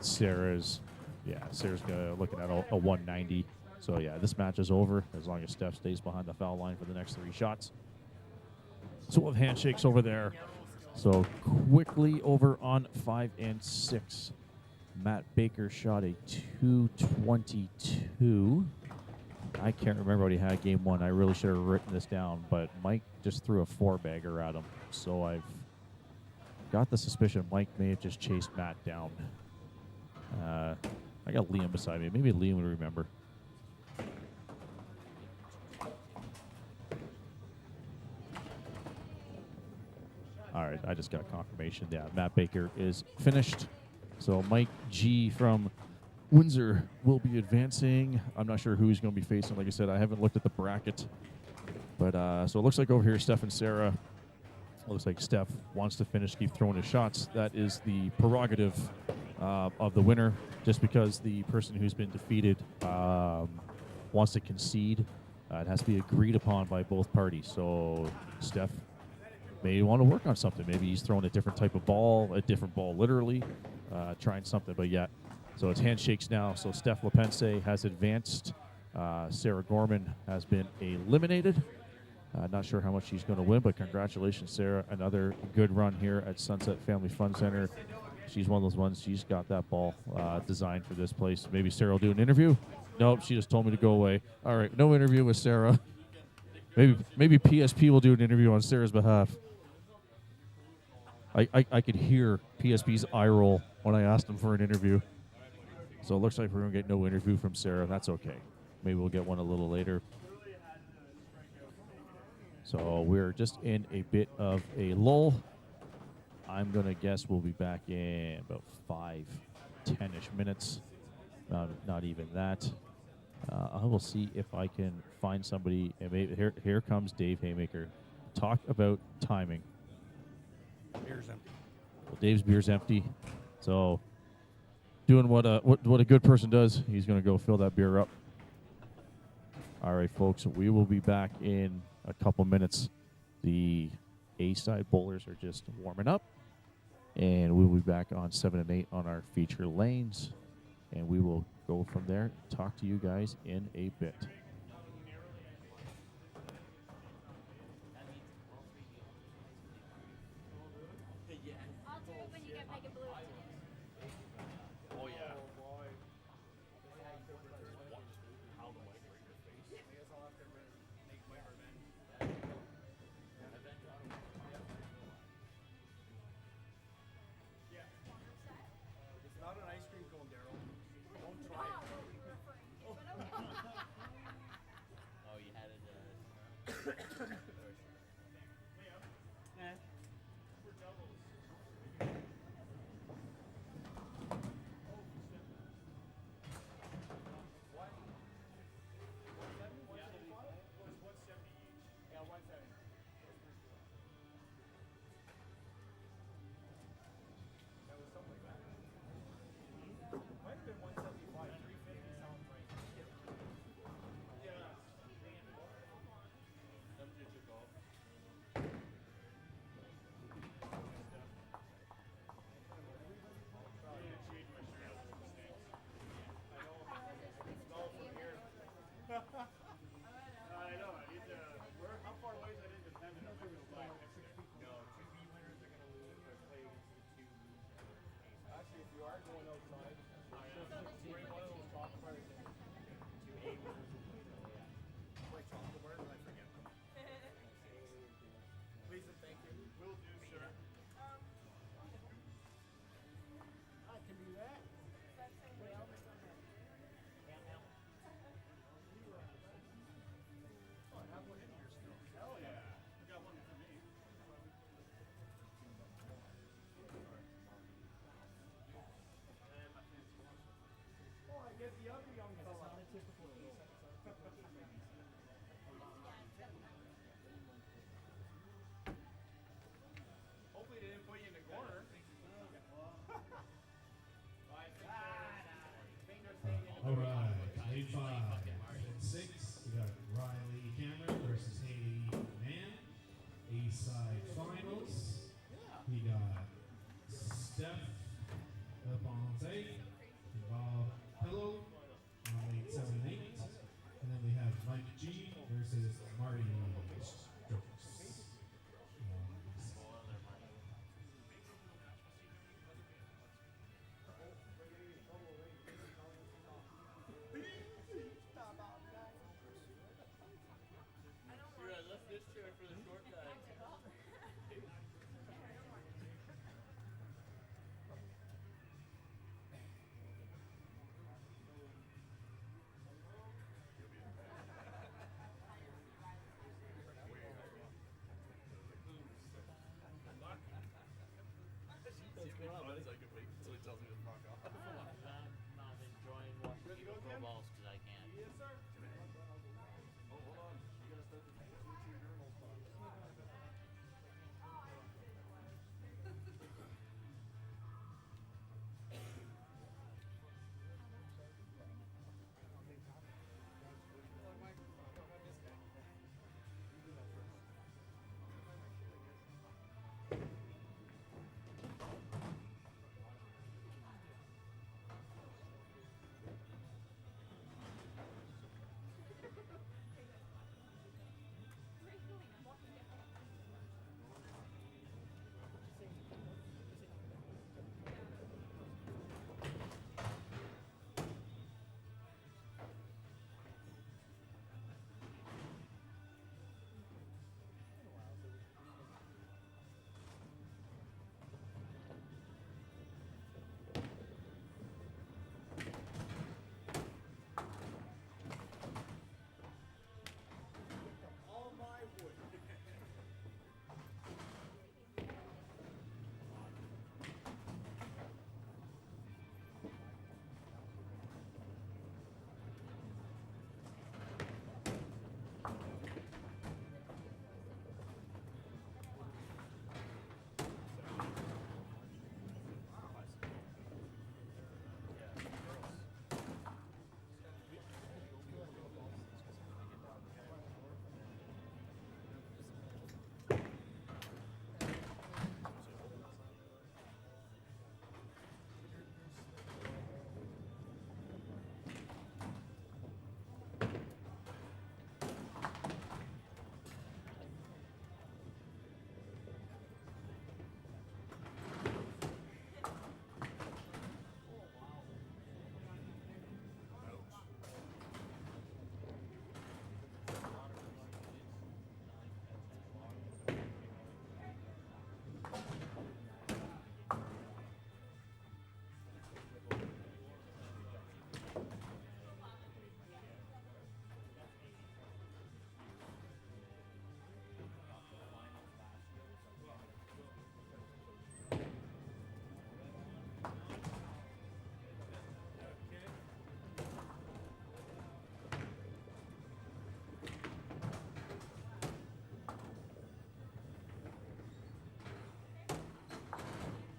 Sarah's looking at a 190. So yeah, this match is over as long as Steph stays behind the foul line for the next 3 shots. So we'll have handshakes over there. So quickly over on 5 and 6. Matt Baker shot a 222. I can't remember what he had game 1. I really should have written this down, but Mike just threw a 4-bagger at him. So I've got the suspicion Mike may have just chased Matt down. I got Liam beside me. Maybe Liam would remember. All right, I just got confirmation. Yeah, Matt Baker is finished. So Mike G from Windsor will be advancing. I'm not sure who he's going to be facing. Like I said, I haven't looked at the bracket. But so it looks like over here, Steph and Sarah. Looks like Steph wants to finish, keep throwing his shots. That is the prerogative of the winner. Just because the person who's been defeated wants to concede, it has to be agreed upon by both parties. So Steph may want to work on something. Maybe he's throwing a different type of ball, literally, trying something. But yeah, so it's handshakes now. So Steph Lepense has advanced. Sarah Gorman has been eliminated. Not sure how much she's going to win, but congratulations, Sarah. Another good run here at Sunset Family Fun Center. She's one of those ones, she's got that ball designed for this place. Maybe Sarah will do an interview. Nope, she just told me to go away. All right, no interview with Sarah. Maybe PSP will do an interview on Sarah's behalf. I could hear PSP's eye roll when I asked him for an interview. So it looks like we're going to get no interview from Sarah. That's okay. Maybe we'll get one a little later. So we're just in a bit of a lull. I'm going to guess we'll be back in about 10-ish minutes. Not even that. I will see if I can find somebody. And maybe here comes Dave Haymaker. Talk about timing. Beer's empty. Well, Dave's beer's empty. So doing what a good person does, he's going to go fill that beer up. All right, folks, we will be back in a couple minutes. The A-side bowlers are just warming up, and we'll be back on 7 and 8 on our feature lanes, and we will go from there. Talk to you guys in a bit. I'll do it when you get Mega Blue. Oh, yeah. It's not an ice cream cone, Daryl. Don't try it.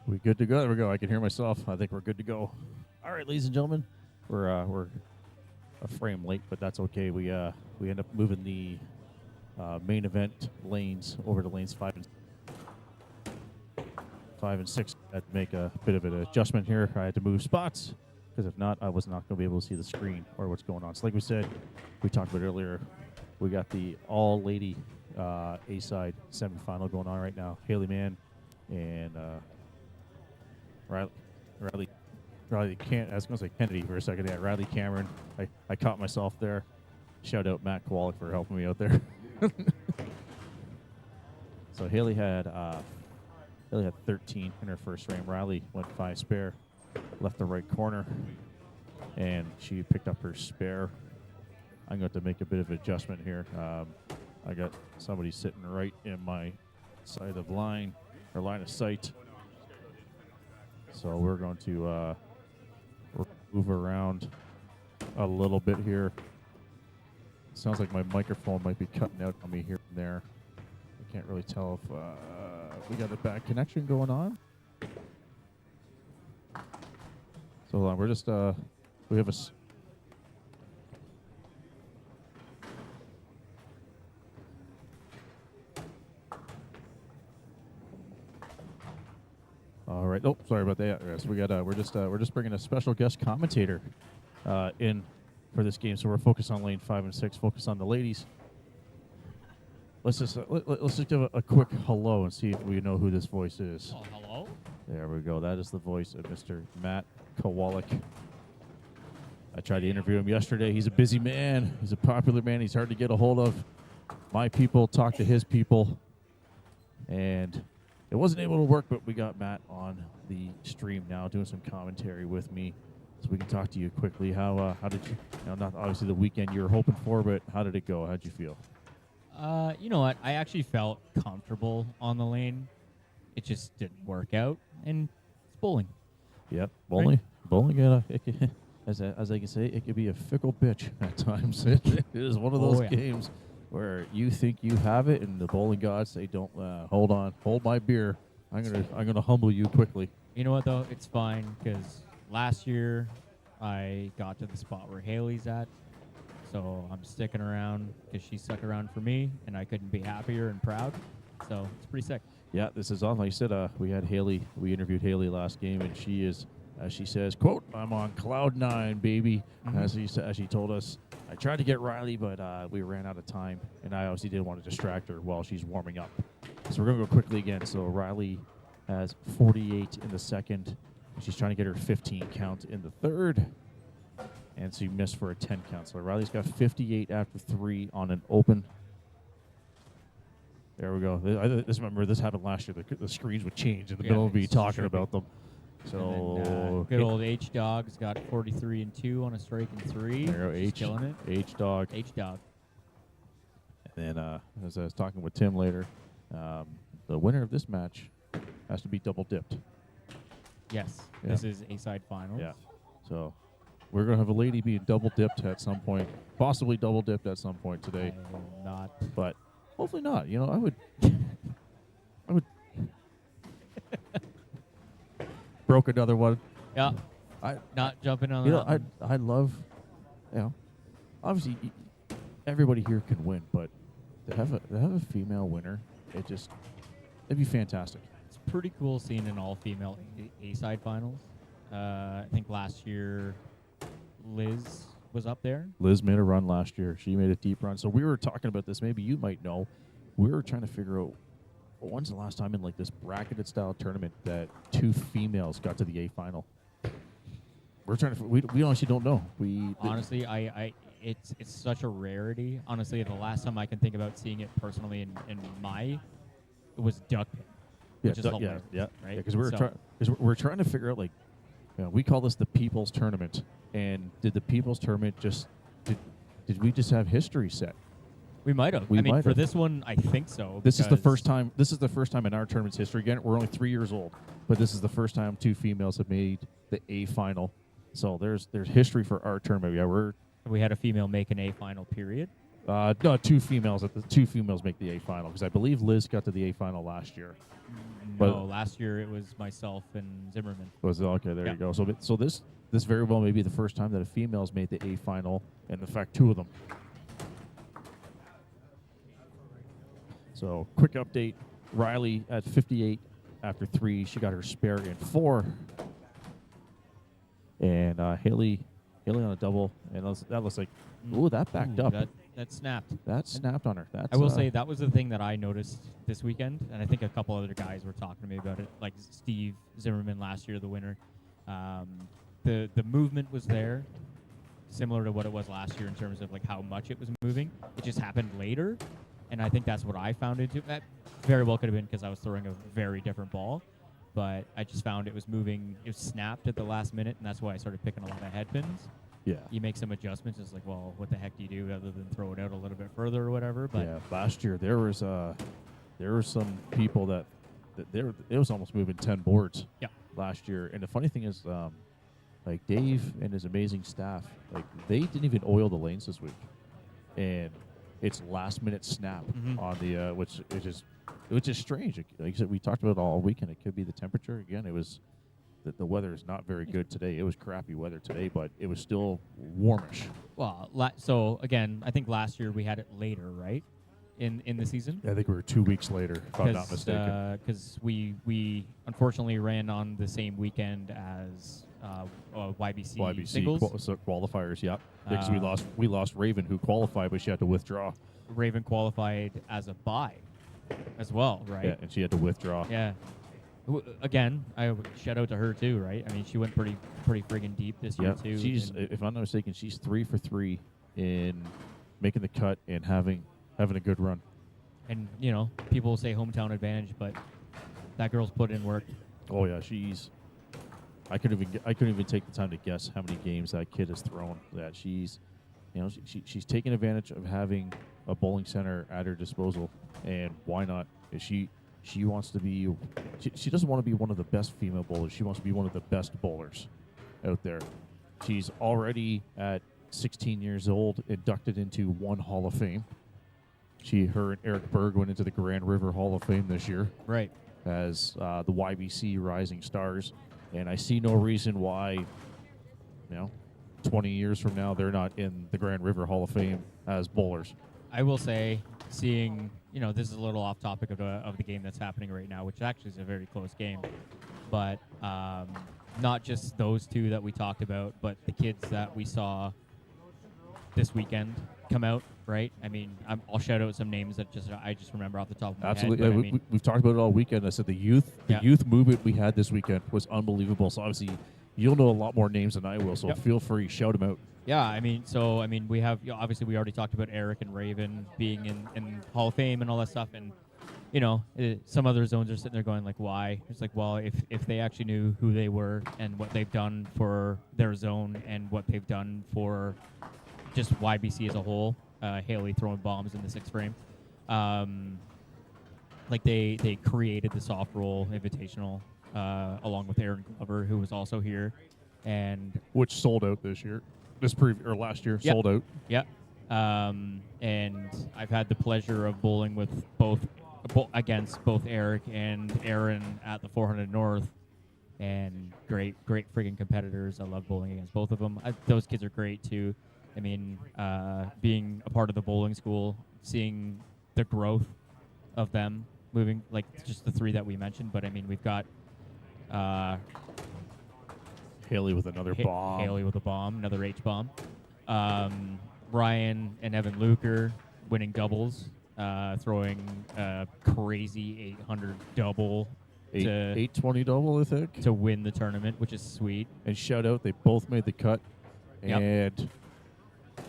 We good to go? There we go. I can hear myself. I think we're good to go. All right, ladies and gentlemen, we're a frame late, but that's okay. We end up moving the main event lanes over to lanes 5 and 6. I had to make a bit of an adjustment here. I had to move spots because if not, I was not going to be able to see the screen or what's going on. So like we said, we talked about earlier, we got the all-lady A-side semifinal going on right now. Haley Mann and Riley I was going to say Kennedy for a second. Yeah, Riley Cameron. I caught myself there. Shout out Matt Kowalik for helping me out there. So Haley had 13 in her first frame. Riley went 5 spare, left the right corner, and she picked up her spare. I'm going to make a bit of adjustment here. I got somebody sitting right in my side of line or line of sight. So we're going to move around a little bit here. Sounds like my microphone might be cutting out on me here and there. I can't really tell if we got a bad connection going on. So hold on, we're just we have a. All right. Oh, sorry about that. Yes, we got. We're just bringing a special guest commentator in for this game. So we're focused on lane 5 and 6. Focus on the ladies. Let's just give a quick hello and see if we know who this voice is. Oh, hello. There we go. That is the voice of Mr. Matt Kowalik. I tried to interview him yesterday. He's a busy man. He's a popular man. He's hard to get a hold of. My people talk to his people, and it wasn't able to work, but we got Matt on the stream now doing some commentary with me so we can talk to you quickly. How did you, not obviously the weekend you were hoping for, but how did it go? How'd you feel? You know what? I actually felt comfortable on the lane. It just didn't work out, and it's bowling. Yep, bowling. Right? Bowling, as I can say, it could be a fickle bitch at times. It is one of those games where you think you have it, and the bowling gods say, "Don't hold on, hold my beer. I'm gonna humble you quickly." You know what though? It's fine because last year I got to the spot where Haley's at, so I'm sticking around because she stuck around for me, and I couldn't be happier and proud. So it's pretty sick. Yeah, this is on. Like I said, we had Haley. We interviewed Haley last game, and she is, as she says, "quote I'm on cloud 9, baby." Mm-hmm. As she told us, I tried to get Riley, but we ran out of time, and I obviously didn't want to distract her while she's warming up. So we're gonna go quickly again. So Riley has 48 in the second. And she's trying to get her 15 count in the third, and she missed for a 10 count. So Riley's got 58 after 3 on an open. There we go. Remember, this happened last year. The screens would change in the middle of me talking about them. So then, good old H Dog's got 43 and 2 on a strike and 3. There you go, killing it. H Dog. H Dog. And then, as I was talking with Tim later, the winner of this match has to be double dipped. Yes, yeah. This is A-side finals. Yeah. So we're gonna have a lady being double dipped at some point, possibly double dipped at some point today. I will not. But hopefully not. You know, I would broke another one. Yeah. Not jumping on that. You know, I love, obviously everybody here can win, but to have a female winner, it'd be fantastic. It's pretty cool seeing an all-female A-side finals. I think last year Liz was up there. Liz made a run last year. She made a deep run. So we were talking about this. Maybe you might know. We were trying to figure out when's the last time in like this bracketed style tournament that 2 females got to the A final. We're trying to. We honestly don't know. Honestly, it's such a rarity. Honestly, the last time I can think about seeing it personally in it was duck pin. Which is hilarious, right? Because we're trying to figure out, like, we call this the People's Tournament, and did the People's Tournament did we just have history set? We might have. I mean, for this one, I think so. This is the first time. This is the first time in our tournament's history. Again, we're only 3 years old, but this is the first time 2 females have made the A final. So there's history for our tournament. Yeah, we had a female make an A final. Period. No, two females. The two females make the A final because I believe Liz got to the A final last year. No, last year it was myself and Zimmerman. Was it? Okay, there Yeah. you go. So this very well may be the first time that a female's made the A final, and in fact, two of them. So quick update: Riley at 58 after 3. She got her spare in 4, and Haley on a double, and that was like, ooh, that backed up. That snapped. That snapped on her. That's, I will say that was the thing that I noticed this weekend, and I think a couple other guys were talking to me about it, like Steve Zimmerman last year, the winner. The movement was there, similar to what it was last year in terms of like how much it was moving. It just happened later, and I think that's what I found into that. Very well could have been because I was throwing a very different ball, but I just found it was moving. It was snapped at the last minute, and that's why I started picking a lot of head pins. Yeah. You make some adjustments. It's like, well, what the heck do you do other than throw it out a little bit further or whatever? But yeah, last year there were some people that it was almost moving 10 boards. Yeah. Last year, and the funny thing is, like Dave and his amazing staff, like they didn't even oil the lanes this week, and it's last minute snap on the which is strange. Like I said, we talked about it all weekend. It could be the temperature again. It was. The weather is not very good today. It was crappy weather today, but it was still warmish. Well, so again, I think last year we had it later, right, in the season. I think we were 2 weeks later, if I'm not mistaken. Because we unfortunately ran on the same weekend as YBC singles. Qualifiers, yeah. Because we lost Raven, who qualified, but she had to withdraw. Raven qualified as a bye, as well, right? Yeah, and she had to withdraw. Yeah. Again, I shout out to her too, right? I mean, she went pretty friggin' deep this year too. She's, if I'm not mistaken, she's 3 for 3 in making the cut and having a good run. And people will say hometown advantage, but that girl's put in work. Oh yeah, I couldn't even take the time to guess how many games that kid has thrown. That she's taking advantage of having a bowling center at her disposal, and why not? She wants to be. She doesn't want to be one of the best female bowlers. She wants to be one of the best bowlers out there. She's already at 16 years old inducted into one Hall of Fame. Her and Eric Berg went into the Grand River Hall of Fame this year. Right. As the YBC Rising Stars, and I see no reason why. 20 years from now they're not in the Grand River Hall of Fame as bowlers. I will say, seeing, this is a little off topic of the game that's happening right now, which actually is a very close game, but not just those two that we talked about, but the kids that we saw this weekend come out, right? I mean, I'll shout out some names that I just remember off the top of my Absolutely. head. Absolutely. We've talked about it all weekend. I said the youth movement we had this weekend was unbelievable. So obviously, you'll know a lot more names than I will. So feel free, shout them out. Yeah, we have obviously we already talked about Eric and Raven being in Hall of Fame and all that stuff, and some other zones are sitting there going like, why? It's like, well, if they actually knew who they were and what they've done for their zone and what they've done for just YBC as a whole, Haley throwing bombs in the 6th frame, like they created the soft roll invitational along with Aaron Glover, who was also here, and which sold out this year. Last year sold out. Yeah. And I've had the pleasure of bowling with against both Eric and Aaron at the 400 North, and great friggin' competitors. I love bowling against both of them. Those kids are great too. I mean, being a part of the bowling school, seeing the growth of them moving, like just the 3 that we mentioned. But I mean, we've got Haley with another bomb. Haley with a bomb, another H bomb. Ryan and Evan Luker winning doubles, throwing a crazy 800 double. 820 double, I think. To win the tournament, which is sweet. And shout out, they both made the cut. And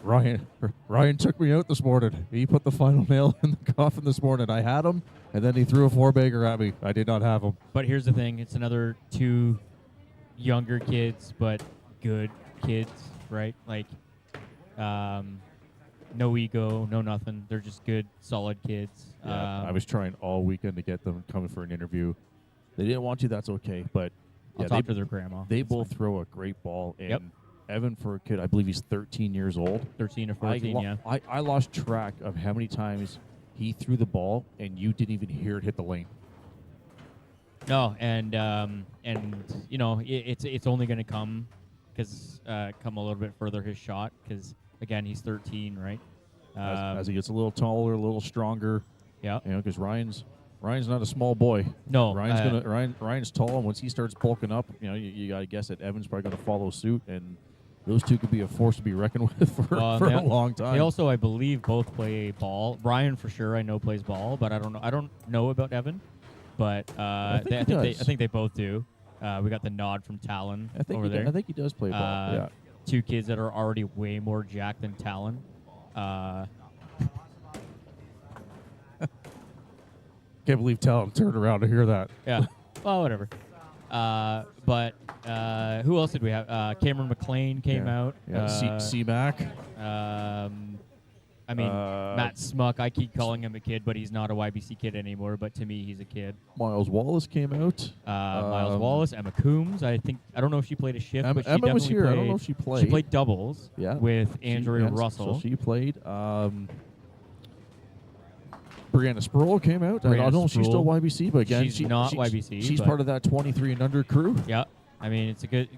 Ryan took me out this morning. He put the final nail in the coffin this morning. I had him, and then he threw a 4-bagger at me. I did not have him. But here's the thing. It's another 2 younger kids, but good kids, right? Like, no ego, no nothing. They're just good, solid kids. Yeah, I was trying all weekend to get them coming for an interview. They didn't want to. That's okay. But I'll talk to their grandma. They both throw a great ball, and Evan for a kid. I believe he's 13 years old. 13 or 14, yeah. I lost track of how many times he threw the ball and you didn't even hear it hit the lane. No, and you know it's only going to come a little bit further his shot because again he's 13, right? As he gets a little taller, a little stronger. Yeah. You know, because Ryan's not a small boy. No, Ryan's tall, and once he starts bulking up, you know, you got to guess that Evan's probably going to follow suit, and those two could be a force to be reckoned with for a long time. They also, I believe, both play ball. Ryan for sure, I know plays ball, but I don't know about Evan, but I think they both do. We got the nod from Talon over there. I think he does play ball. Yeah. Two kids that are already way more jacked than Talon. Can't believe Talon turned around to hear that. Yeah. Well, whatever. But who else did we have? Cameron McLean came out. Yeah. C-Mac. I mean, Matt Smuck. I keep calling him a kid, but he's not a YBC kid anymore. But to me, he's a kid. Miles Wallace came out. Miles Wallace. Emma Coombs. I don't know if she played a shift, but she Emma was definitely here. played. I don't know if she played. She played doubles. Yeah. With Andrea Russell. So she played. Brianna Sproul came out. I don't know if she's still YBC, but again, she's not YBC. She's part of that 23 and under crew. Yeah. I mean, it's a good.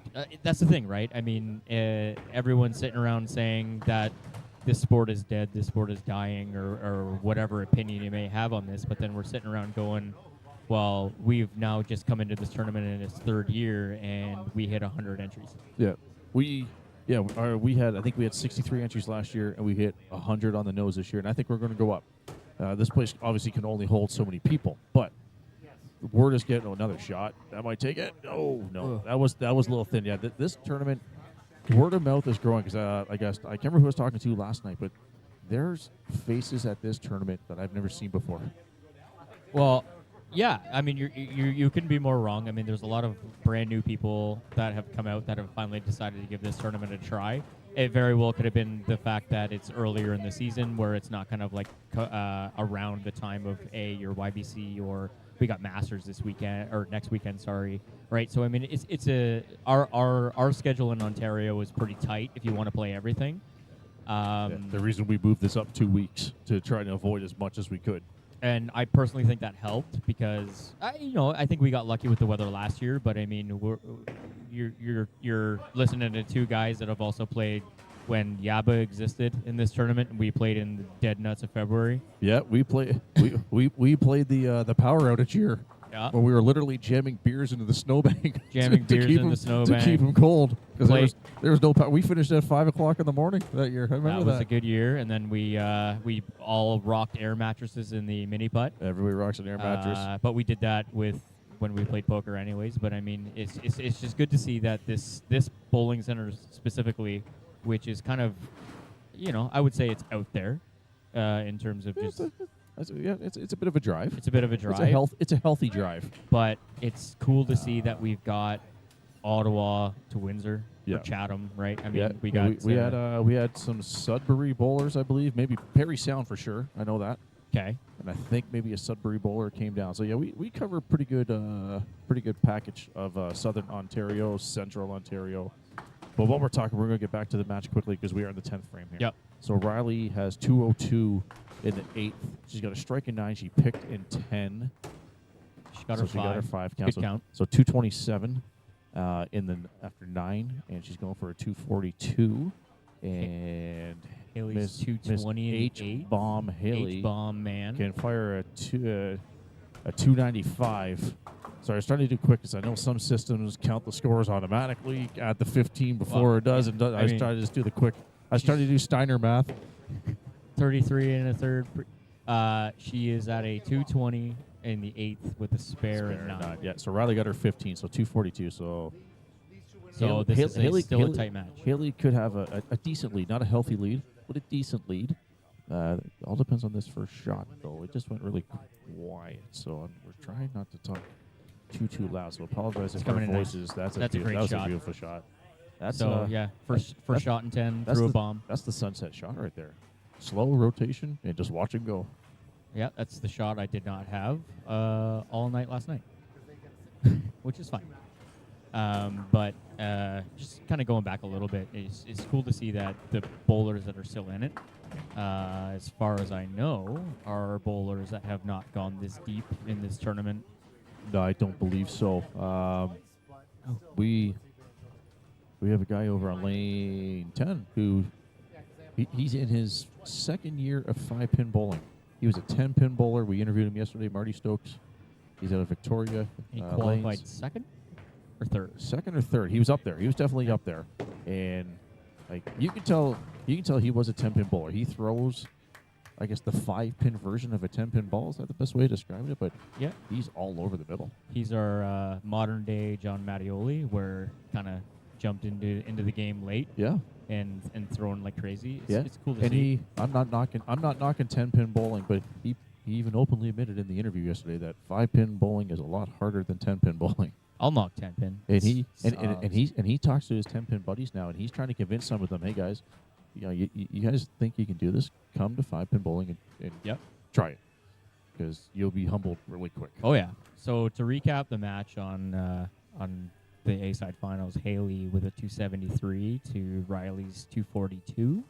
That's the thing, right? I mean, everyone's sitting around saying that this sport is dead, this sport is dying, or whatever opinion you may have on this. But then we're sitting around going, well, we've now just come into this tournament in its third year, and we hit 100 entries. Yeah. We had, I think we had 63 entries last year, and we hit 100 on the nose this year, and I think we're going to go up. This place obviously can only hold so many people, but we're just getting another shot. That might take it. Oh no, that was a little thin. Yeah, this tournament, word of mouth is growing because I can't remember who I was talking to last night, but there's faces at this tournament that I've never seen before. Well, yeah, I mean you couldn't be more wrong. I mean, there's a lot of brand new people that have come out that have finally decided to give this tournament a try. It very well could have been the fact that it's earlier in the season where it's not kind of like around the time of your YBC or we got Masters this weekend or next weekend, sorry, right? So I mean, our schedule in Ontario is pretty tight if you want to play everything. The reason we moved this up 2 weeks to try to avoid as much as we could. And I personally think that helped because I think we got lucky with the weather last year. But I mean, you're listening to two guys that have also played when Yaba existed in this tournament, and we played in the dead nuts of February. Yeah, we played the power outage year. Yeah. When we were literally jamming beers into the snowbank. Jamming beers in the snowbank. To keep them cold. Because there was no power. We finished at 5 o'clock in the morning that year. I remember that. That was a good year. And then we all rocked air mattresses in the mini putt. Everybody rocks an air mattress. But we did that when we played poker anyways. But I mean, it's just good to see that this bowling center specifically, which is kind of, I would say it's out there in terms of just... It's a bit of a drive. It's a bit of a drive. It's a healthy drive. But it's cool to see that we've got Ottawa to Windsor or Chatham, right? I mean, we had some Sudbury bowlers, I believe. Maybe Perry Sound for sure. I know that. Okay. And I think maybe a Sudbury bowler came down. So yeah, we cover a pretty good package of Southern Ontario, Central Ontario. But what we're going to get back to the match quickly because we are in the 10th frame here. Yep. So Riley has 202 in the 8th. She's got a strike in 9. She picked in 10. She got her 5 count. Good count. So 227 after 9, and she's going for a 242. And Haley's 220 H-bomb Haley H-bomb man can fire a 295. Sorry, I'm starting to do quick because I know some systems count the scores automatically at the 15 before it does. And I try to just do the quick. I started to do Steiner math. 33 and a third. She is at a 220 in the 8th with a spare and 9. Yeah, so Riley got her 15, so 242. So this is still a tight match. Haley could have a decent lead, not a healthy lead, but a decent lead. All depends on this first shot, though. It just went really quiet, so we're trying not to talk too loud. So apologize if our voices. That's a beautiful shot. First shot in 10 through a bomb. That's the sunset shot right there. Slow rotation and just watch him go. Yeah, that's the shot I did not have all night last night, which is fine. But just kind of going back a little bit, it's cool to see that the bowlers that are still in it, as far as I know, are bowlers that have not gone this deep in this tournament. No, I don't believe so. We have a guy over on lane 10 who he's in his second year of 5-pin bowling. He was a 10-pin bowler. We interviewed him yesterday, Marty Stokes. He's out of Victoria. He qualified lanes. second or third? Second or third. He was up there. He was definitely up there. And like you can tell he was a 10-pin bowler. He throws, I guess, the 5-pin version of a 10-pin ball. Is that the best way to describe it? But yeah, he's all over the middle. He's our modern day John Mattioli, where kind of jumped into the game late. Yeah. And throwing like crazy. Yeah. It's cool to see. I'm not knocking 10-pin bowling, but he even openly admitted in the interview yesterday that 5-pin bowling is a lot harder than 10-pin bowling. I'll knock 10-pin. And he talks to his 10-pin buddies now, and he's trying to convince some of them, hey guys, you guys think you can do this? Come to 5-pin bowling and try it, because you'll be humbled really quick. Oh yeah. So to recap the match on the A-side finals, Haley with a 273 to Riley's 242.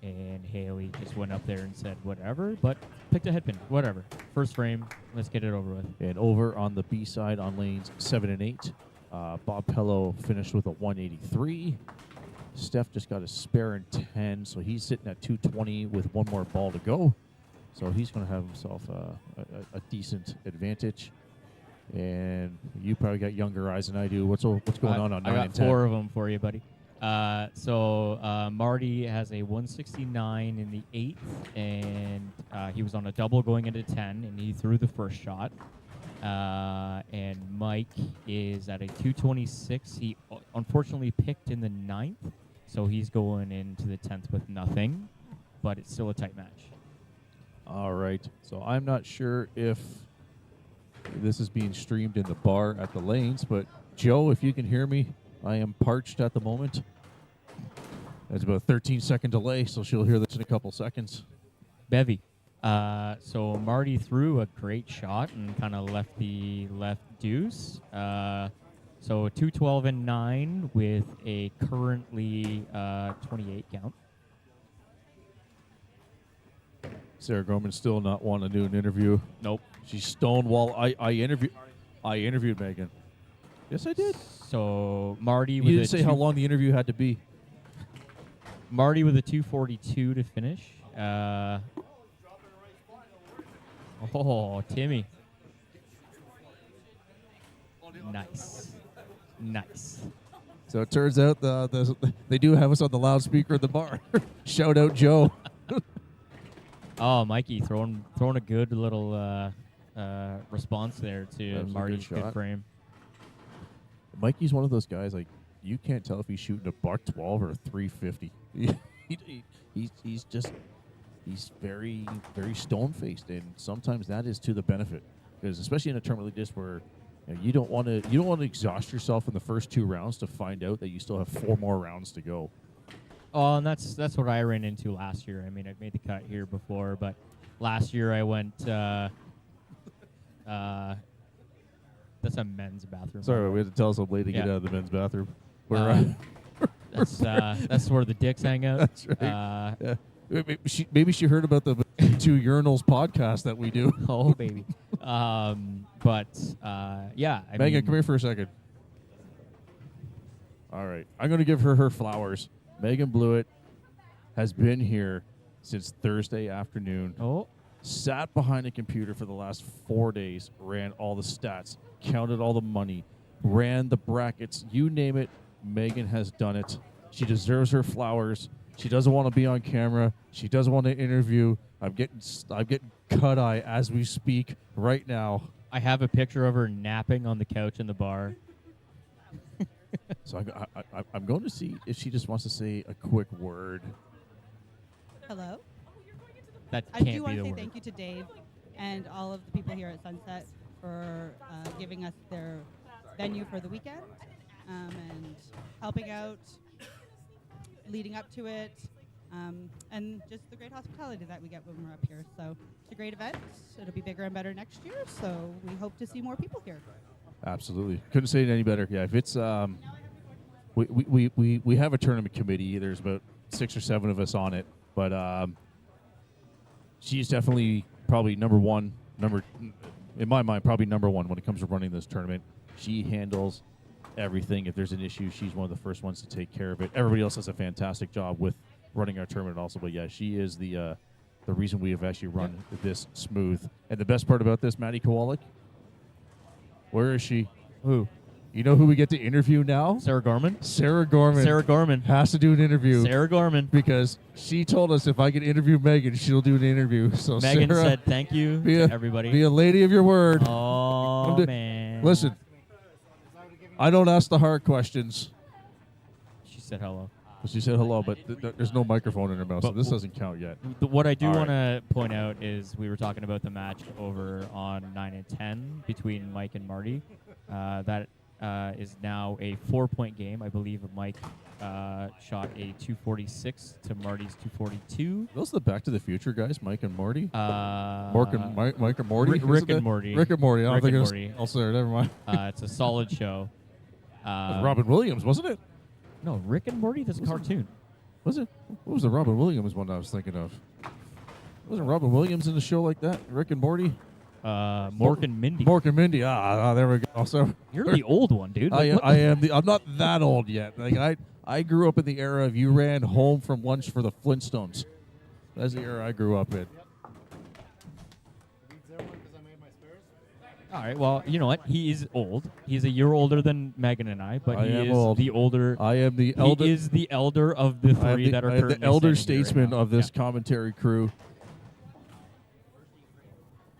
And Haley just went up there and said whatever, but picked a headpin. Whatever. First frame, let's get it over with. And over on the B side on lanes 7 and 8, Bob Pello finished with a 183. Steph just got a spare in 10, so he's sitting at 220 with one more ball to go. So he's going to have himself a decent advantage. And you probably got younger eyes than I do. What's going on 9 and 10? I got 4 of them for you, buddy. So Marty has a 169 in the 8th, and he was on a double going into 10, and he threw the first shot. And Mike is at a 226. He unfortunately picked in the 9th, so he's going into the 10th with nothing, but it's still a tight match. All right. So I'm not sure if this is being streamed in the bar at the lanes, but Joe, if you can hear me, I am parched at the moment. There's about a 13-second delay, so she'll hear this in a couple seconds. Bevy. So Marty threw a great shot and kind of left the left deuce. So 212 and 9 with a currently 28 count. Sarah Gorman still not wanting to do an interview. Nope. She's stonewall. I interviewed Megan. Yes, I did. So Marty You with didn't say how long the interview had to be. Marty with a 242 to finish. Timmy. Nice. So it turns out they do have us on the loudspeaker in the bar. Shout out Joe. Oh, Mikey throwing a good little response there to Marty's good frame. Mikey's one of those guys, like, you can't tell if he's shooting a .12 or a 350. He's very, very stone-faced, and sometimes that is to the benefit, because especially in a tournament like this where you don't want to exhaust yourself in the first 2 rounds to find out that you still have 4 more rounds to go. Oh, and that's what I ran into last year. I mean, I've made the cut here before, but last year I went. That's a men's bathroom. Sorry, we had to tell some lady to get out of the men's bathroom. That's where the dicks hang out. That's right. Yeah. Maybe she heard about the 2 urinals podcast that we do. Oh, baby. Yeah. Megan, come here for a second. All right. I'm going to give her flowers. Megan Blewett has been here since Thursday afternoon. Oh. Sat behind a computer for the last 4 days, ran all the stats, counted all the money, ran the brackets, you name it, Megan has done it. She deserves her flowers. She doesn't want to be on camera. She doesn't want to interview. I'm getting cut-eye as we speak right now. I have a picture of her napping on the couch in the bar. So I'm going to see if she just wants to say a quick word. Hello. That I can't do be want the to say word. thank you to Dave and all of the people here at Sunset for giving us their venue for the weekend and helping out, leading up to it, and just the great hospitality that we get when we're up here. So it's a great event. It'll be bigger and better next year, so we hope to see more people here. Absolutely. Couldn't say it any better. Yeah, if it's we have a tournament committee. There's about 6 or 7 of us on it, but she's definitely probably in my mind, probably number one when it comes to running this tournament. She handles everything. If there's an issue, she's one of the first ones to take care of it. Everybody else does a fantastic job with running our tournament also, but yeah, she is the reason we have actually run this smooth. And the best part about this, Maddie Kowalik, where is she? Who? You know who we get to interview now? Sarah Gorman. Sarah Gorman. Sarah Gorman has to do an interview. Sarah Gorman. Because she told us if I could interview Megan, she'll do an interview. So Megan Sarah, said thank you to everybody. Be a lady of your word. Oh, man. Listen, I don't ask the hard questions. She said hello. She said hello, but there's no microphone in her mouth, so this doesn't count yet. What I do All want to point out is we were talking about the match over on 9 and 10 between Mike and Marty. That is now a 4-point game. I believe Mike shot a 246 to Marty's 242. Those are the Back to the Future guys, Mike and Morty? Mike and Morty? Rick and Morty. Rick and Morty. I don't Rick think and it was. Morty. Oh, sorry, never mind. It's a solid show. Robin Williams, wasn't it? No, Rick and Morty, that's a cartoon. Was it? What was the Robin Williams one I was thinking of? Wasn't Robin Williams in the show like that? Rick and Morty? Mork and Mindy. Mork and Mindy. There we go. So you're the old one, dude. I am. I'm not that old yet. Like I grew up in the era of you ran home from lunch for the Flintstones. That's the era I grew up in. All right. Well, you know what? He is old. He's a year older than Megan and I, but I he am is old. the older. I am the elder. He is the elder of the three that are I am currently the elder standing here right statesman now. of this Yeah. commentary crew.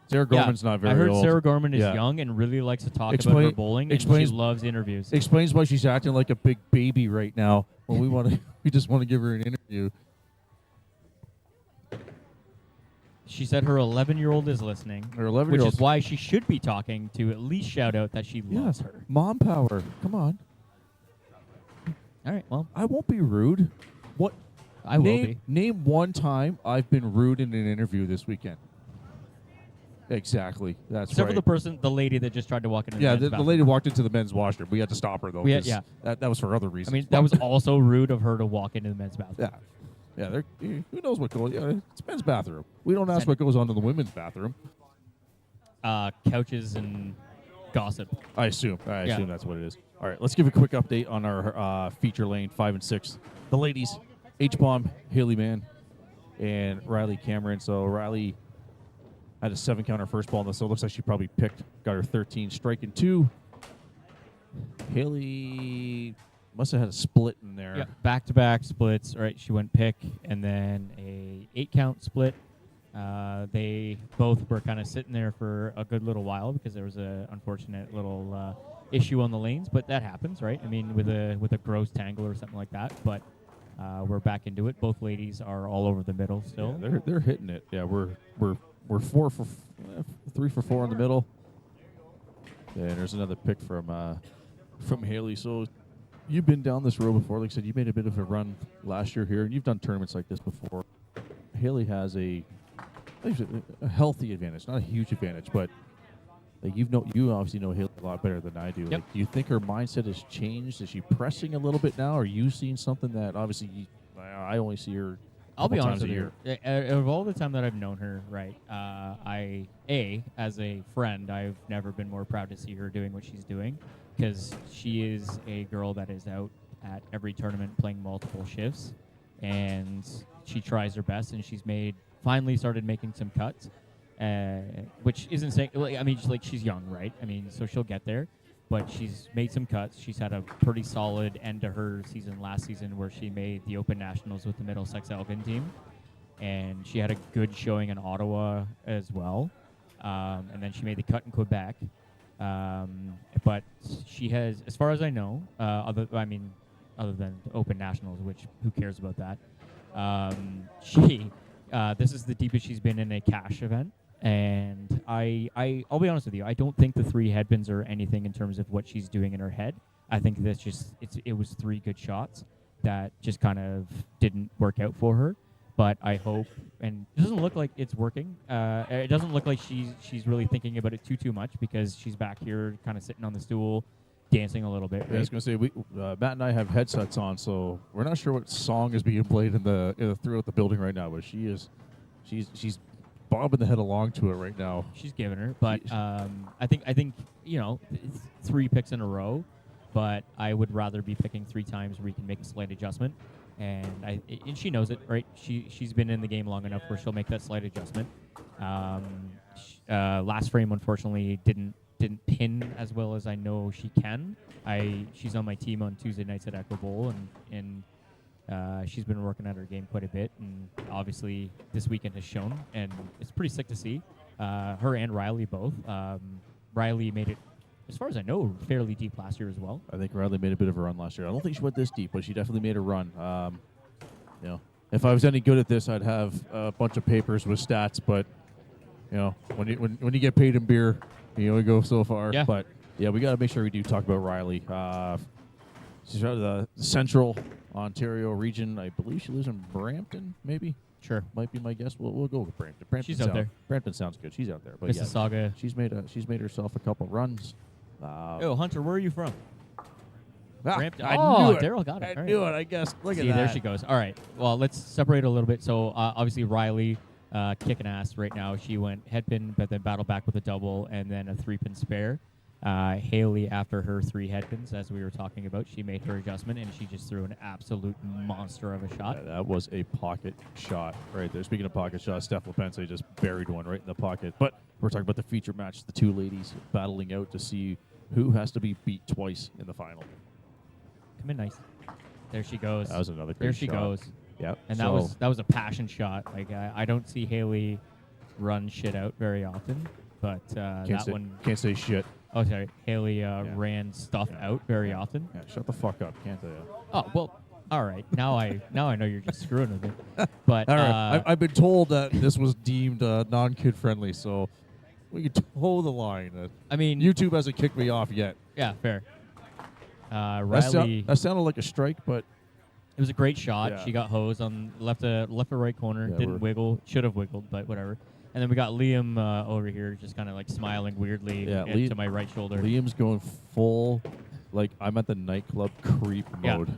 Sarah Gorman's not very I heard old. Sarah Gorman is Yeah. young and really likes to talk about her bowling, and she loves interviews. Explains why she's acting like a big baby right now when we just want to give her an interview. She said her 11-year-old is listening, Her which 11-year-old. is why she should be talking to at least shout out that she loves her. Mom power. Come on. All right, well. I won't be rude. What? I will be. Name one time I've been rude in an interview this weekend. Exactly. That's Except right. for the lady that just tried to walk into the men's the bathroom. lady walked into the men's washroom. We had to stop her, though. We had- 'cause yeah. That was for other reasons. I mean, that was also rude of her to walk into the men's bathroom. Yeah. Who knows what goes? Yeah, it's men's bathroom. We don't ask what goes on in the women's bathroom. Couches and gossip. I assume that's what it is. All right, let's give a quick update on our feature lane 5 and 6. The ladies, H-Bomb, Haley Mann, and Riley Cameron. So Riley had a 7-counter first ball, so it looks like she probably got her 13 strike and 2. Haley must have had a split in there. Yeah, back-to-back splits. Right, she went pick and then a 8-count split. They both were kind of sitting there for a good little while because there was a unfortunate little issue on the lanes, but that happens, right? I mean, with a gross tangle or something like that. But we're back into it. Both ladies are all over the middle still. Yeah, they're hitting it. Yeah, we're 3 for 4 in the middle. And there's another pick from Haley. So you've been down this road before. Like I said, you made a bit of a run last year here, and you've done tournaments like this before. Haley has a healthy advantage, not a huge advantage, but like you obviously know Haley a lot better than I do. Yep. Like, do you think her mindset has changed? Is she pressing a little bit now? Are you seeing something that obviously I only see her? I'll be honest times with a you. year. Of all the time that I've known her, right, as a friend, I've never been more proud to see her doing what she's doing because she is a girl that is out at every tournament playing multiple shifts, and she tries her best, and she's finally started making some cuts, which isn't saying, I mean, she's young, right? I mean, so she'll get there. But she's made some cuts. She's had a pretty solid end to her season last season where she made the Open Nationals with the Middlesex Elgin team. And she had a good showing in Ottawa as well. And then she made the cut in Quebec. But she has, as far as I know, other than the Open Nationals, which who cares about that, this is the deepest she's been in a cash event. And I'll be honest with you, I don't think the 3 headpins are anything in terms of what she's doing in her head. I think that's it was 3 good shots that just kind of didn't work out for her. but I hope, and it doesn't look like it's working. It doesn't look like she's really thinking about it too much because she's back here kind of sitting on the stool, dancing a little bit. I was going to say, Matt and I have headsets on, so we're not sure what song is being played throughout the building right now, but she's bobbing the head along to it right now. She's giving her, but I think it's 3 picks in a row, but I would rather be picking 3 times where you can make a slight adjustment, and she knows it, right? She's been in the game long enough where she'll make that slight adjustment. Last frame, unfortunately, didn't pin as well as I know she can. She's on my team on Tuesday nights at Echo Bowl, and she's been working at her game quite a bit, and obviously this weekend has shown, and it's pretty sick to see. Her and Riley both. Riley made it, as far as I know, fairly deep last year as well. I think Riley made a bit of a run last year. I don't think she went this deep, but she definitely made a run. If I was any good at this, I'd have a bunch of papers with stats, but when you get paid in beer, you only go so far. Yeah. But yeah, we got to make sure we do talk about Riley. She's out of the Central Ontario region. I believe she lives in Brampton, maybe. Sure. Might be my guess. We'll go with Brampton. She's out there. Brampton sounds good. She's out there. But Mississauga. Yeah, she's made herself a couple runs. Hunter, where are you from? Brampton. I knew it. Daryl got it. I knew it, I guess. Look at that. There she goes. All right. Well, let's separate a little bit. So, obviously, Riley kicking ass right now. She went head pin, but then battled back with a double and then a 3-pin spare. Haley, after her 3 head pins, as we were talking about, she made her adjustment, and she just threw an absolute monster of a shot. Yeah, that was a pocket shot right there. Speaking of pocket shots, Steph LePense just buried one right in the pocket. But we're talking about the feature match, the 2 ladies battling out to see who has to be beat twice in the final. Come in nice. There she goes. That was another great There she shot. goes. Yep. And that was a passion shot. Like I don't see Haley run shit out very often, but can't say shit. Oh, sorry. Haley ran stuff out very often. Yeah, shut the fuck up, can't they? Oh well. All right. Now I know you're just screwing with it. But all right. I've been told that this was deemed non-kid friendly, so we can toe the line. I mean, YouTube hasn't kicked me off yet. Yeah, fair. Riley. That sounded like a strike, but it was a great shot. Yeah. She got hosed on left or right corner. Yeah, Didn't wiggle. Should have wiggled, but whatever. And then we got Liam over here, just kind of like smiling weirdly to my right shoulder. Liam's going full, like I'm at the nightclub creep mode.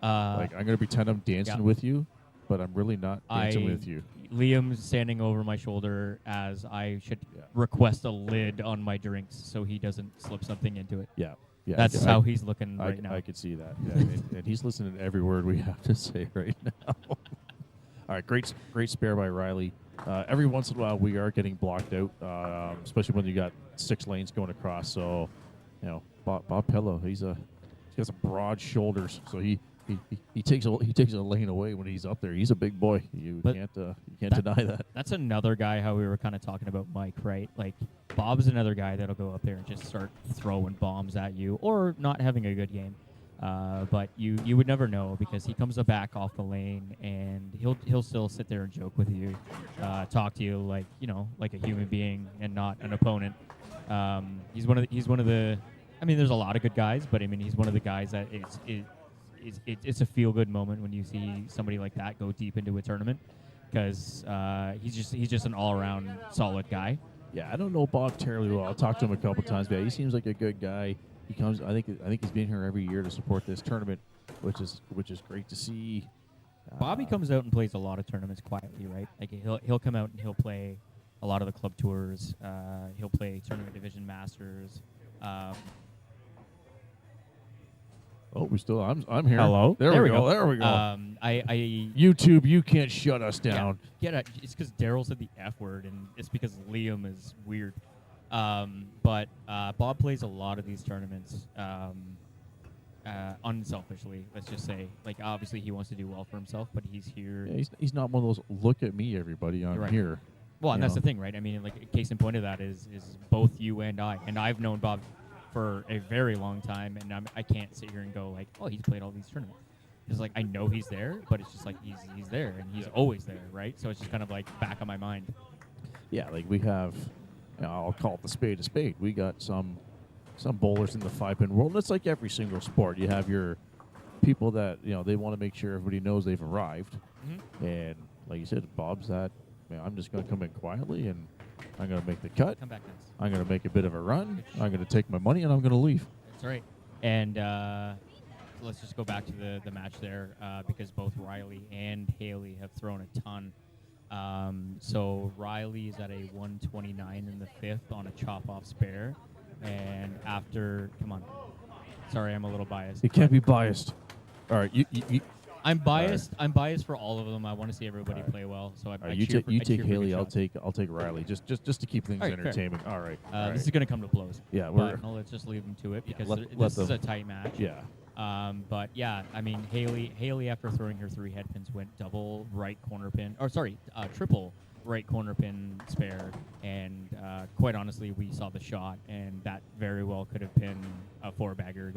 Like I'm gonna pretend I'm dancing with you, but I'm really not dancing with you. Liam's standing over my shoulder as I should request a lid on my drinks so he doesn't slip something into it. Yeah. Yeah, that's how he's looking right now. I could see that. Yeah, and he's listening to every word we have to say right now. All right, great spare by Riley. Every once in a while, we are getting blocked out, especially when you got 6 lanes going across. So, Bob Pello, he has broad shoulders, so he takes a lane away when he's up there. He's a big boy. You can't deny that. That's another guy. How we were kind of talking about Mike, right? Like Bob's another guy that'll go up there and just start throwing bombs at you, or not having a good game. But you would never know because he comes back off the lane and he'll still sit there and joke with you, talk to you like a human being and not an opponent. He's one of the. I mean, there's a lot of good guys, but I mean, he's one of the guys that it's a feel good moment when you see somebody like that go deep into a tournament because he's just an all around solid guy. Yeah, I don't know Bob terribly well. I've talked to him a couple times, but he seems like a good guy. He comes. I think he's been here every year to support this tournament, which is great to see. Bobby comes out and plays a lot of tournaments quietly, right? Like he'll come out and he'll play a lot of the club tours. He'll play tournament division masters. We still. I'm here. Hello. There we go. There we go. YouTube, you can't shut us down. Yeah, it's because Daryl said the F word, and it's because Liam is weird. But Bob plays a lot of these tournaments unselfishly, let's just say. Like, obviously, he wants to do well for himself, but he's here. Yeah, he's not one of those, look at me, everybody, I'm here. Well, and that's the thing, right? I mean, like, a case in point of that is both you and I. And I've known Bob for a very long time, and I can't sit here and go, like, oh, he's played all these tournaments. It's like, I know he's there, but it's just like he's there, and he's always there, right? So it's just kind of like back of my mind. Yeah, like we have... I'll call it the spade a spade. We got some bowlers in the 5-pin world. And it's like every single sport. You have your people that they want to make sure everybody knows they've arrived, and like you said, Bob's that. Man, I'm just going to come in quietly and I'm going to make the cut. Come back nice. I'm going to make a bit of a run. I'm going to take my money and I'm going to leave. That's right. And let's just go back to the match there because both Riley and Haley have thrown a ton. So Riley is at a 129 in the fifth on a chop-off spare. And after, come on. Sorry, I'm a little biased. You can't be biased. All right, you I'm biased. I'm biased for all of them. I want to see everybody play well. So I you cheer take for Haley. good I'll take Riley. Just to keep things All right, fair. entertaining. All right. This is going to come to blows. Yeah, but let's just leave them to it because this is a tight match. Yeah. But yeah, I mean Haley after throwing her 3 head pins went double right corner pin, or sorry, triple right corner pin spare, and quite honestly, we saw the shot, and that very well could have been a 4-bagger.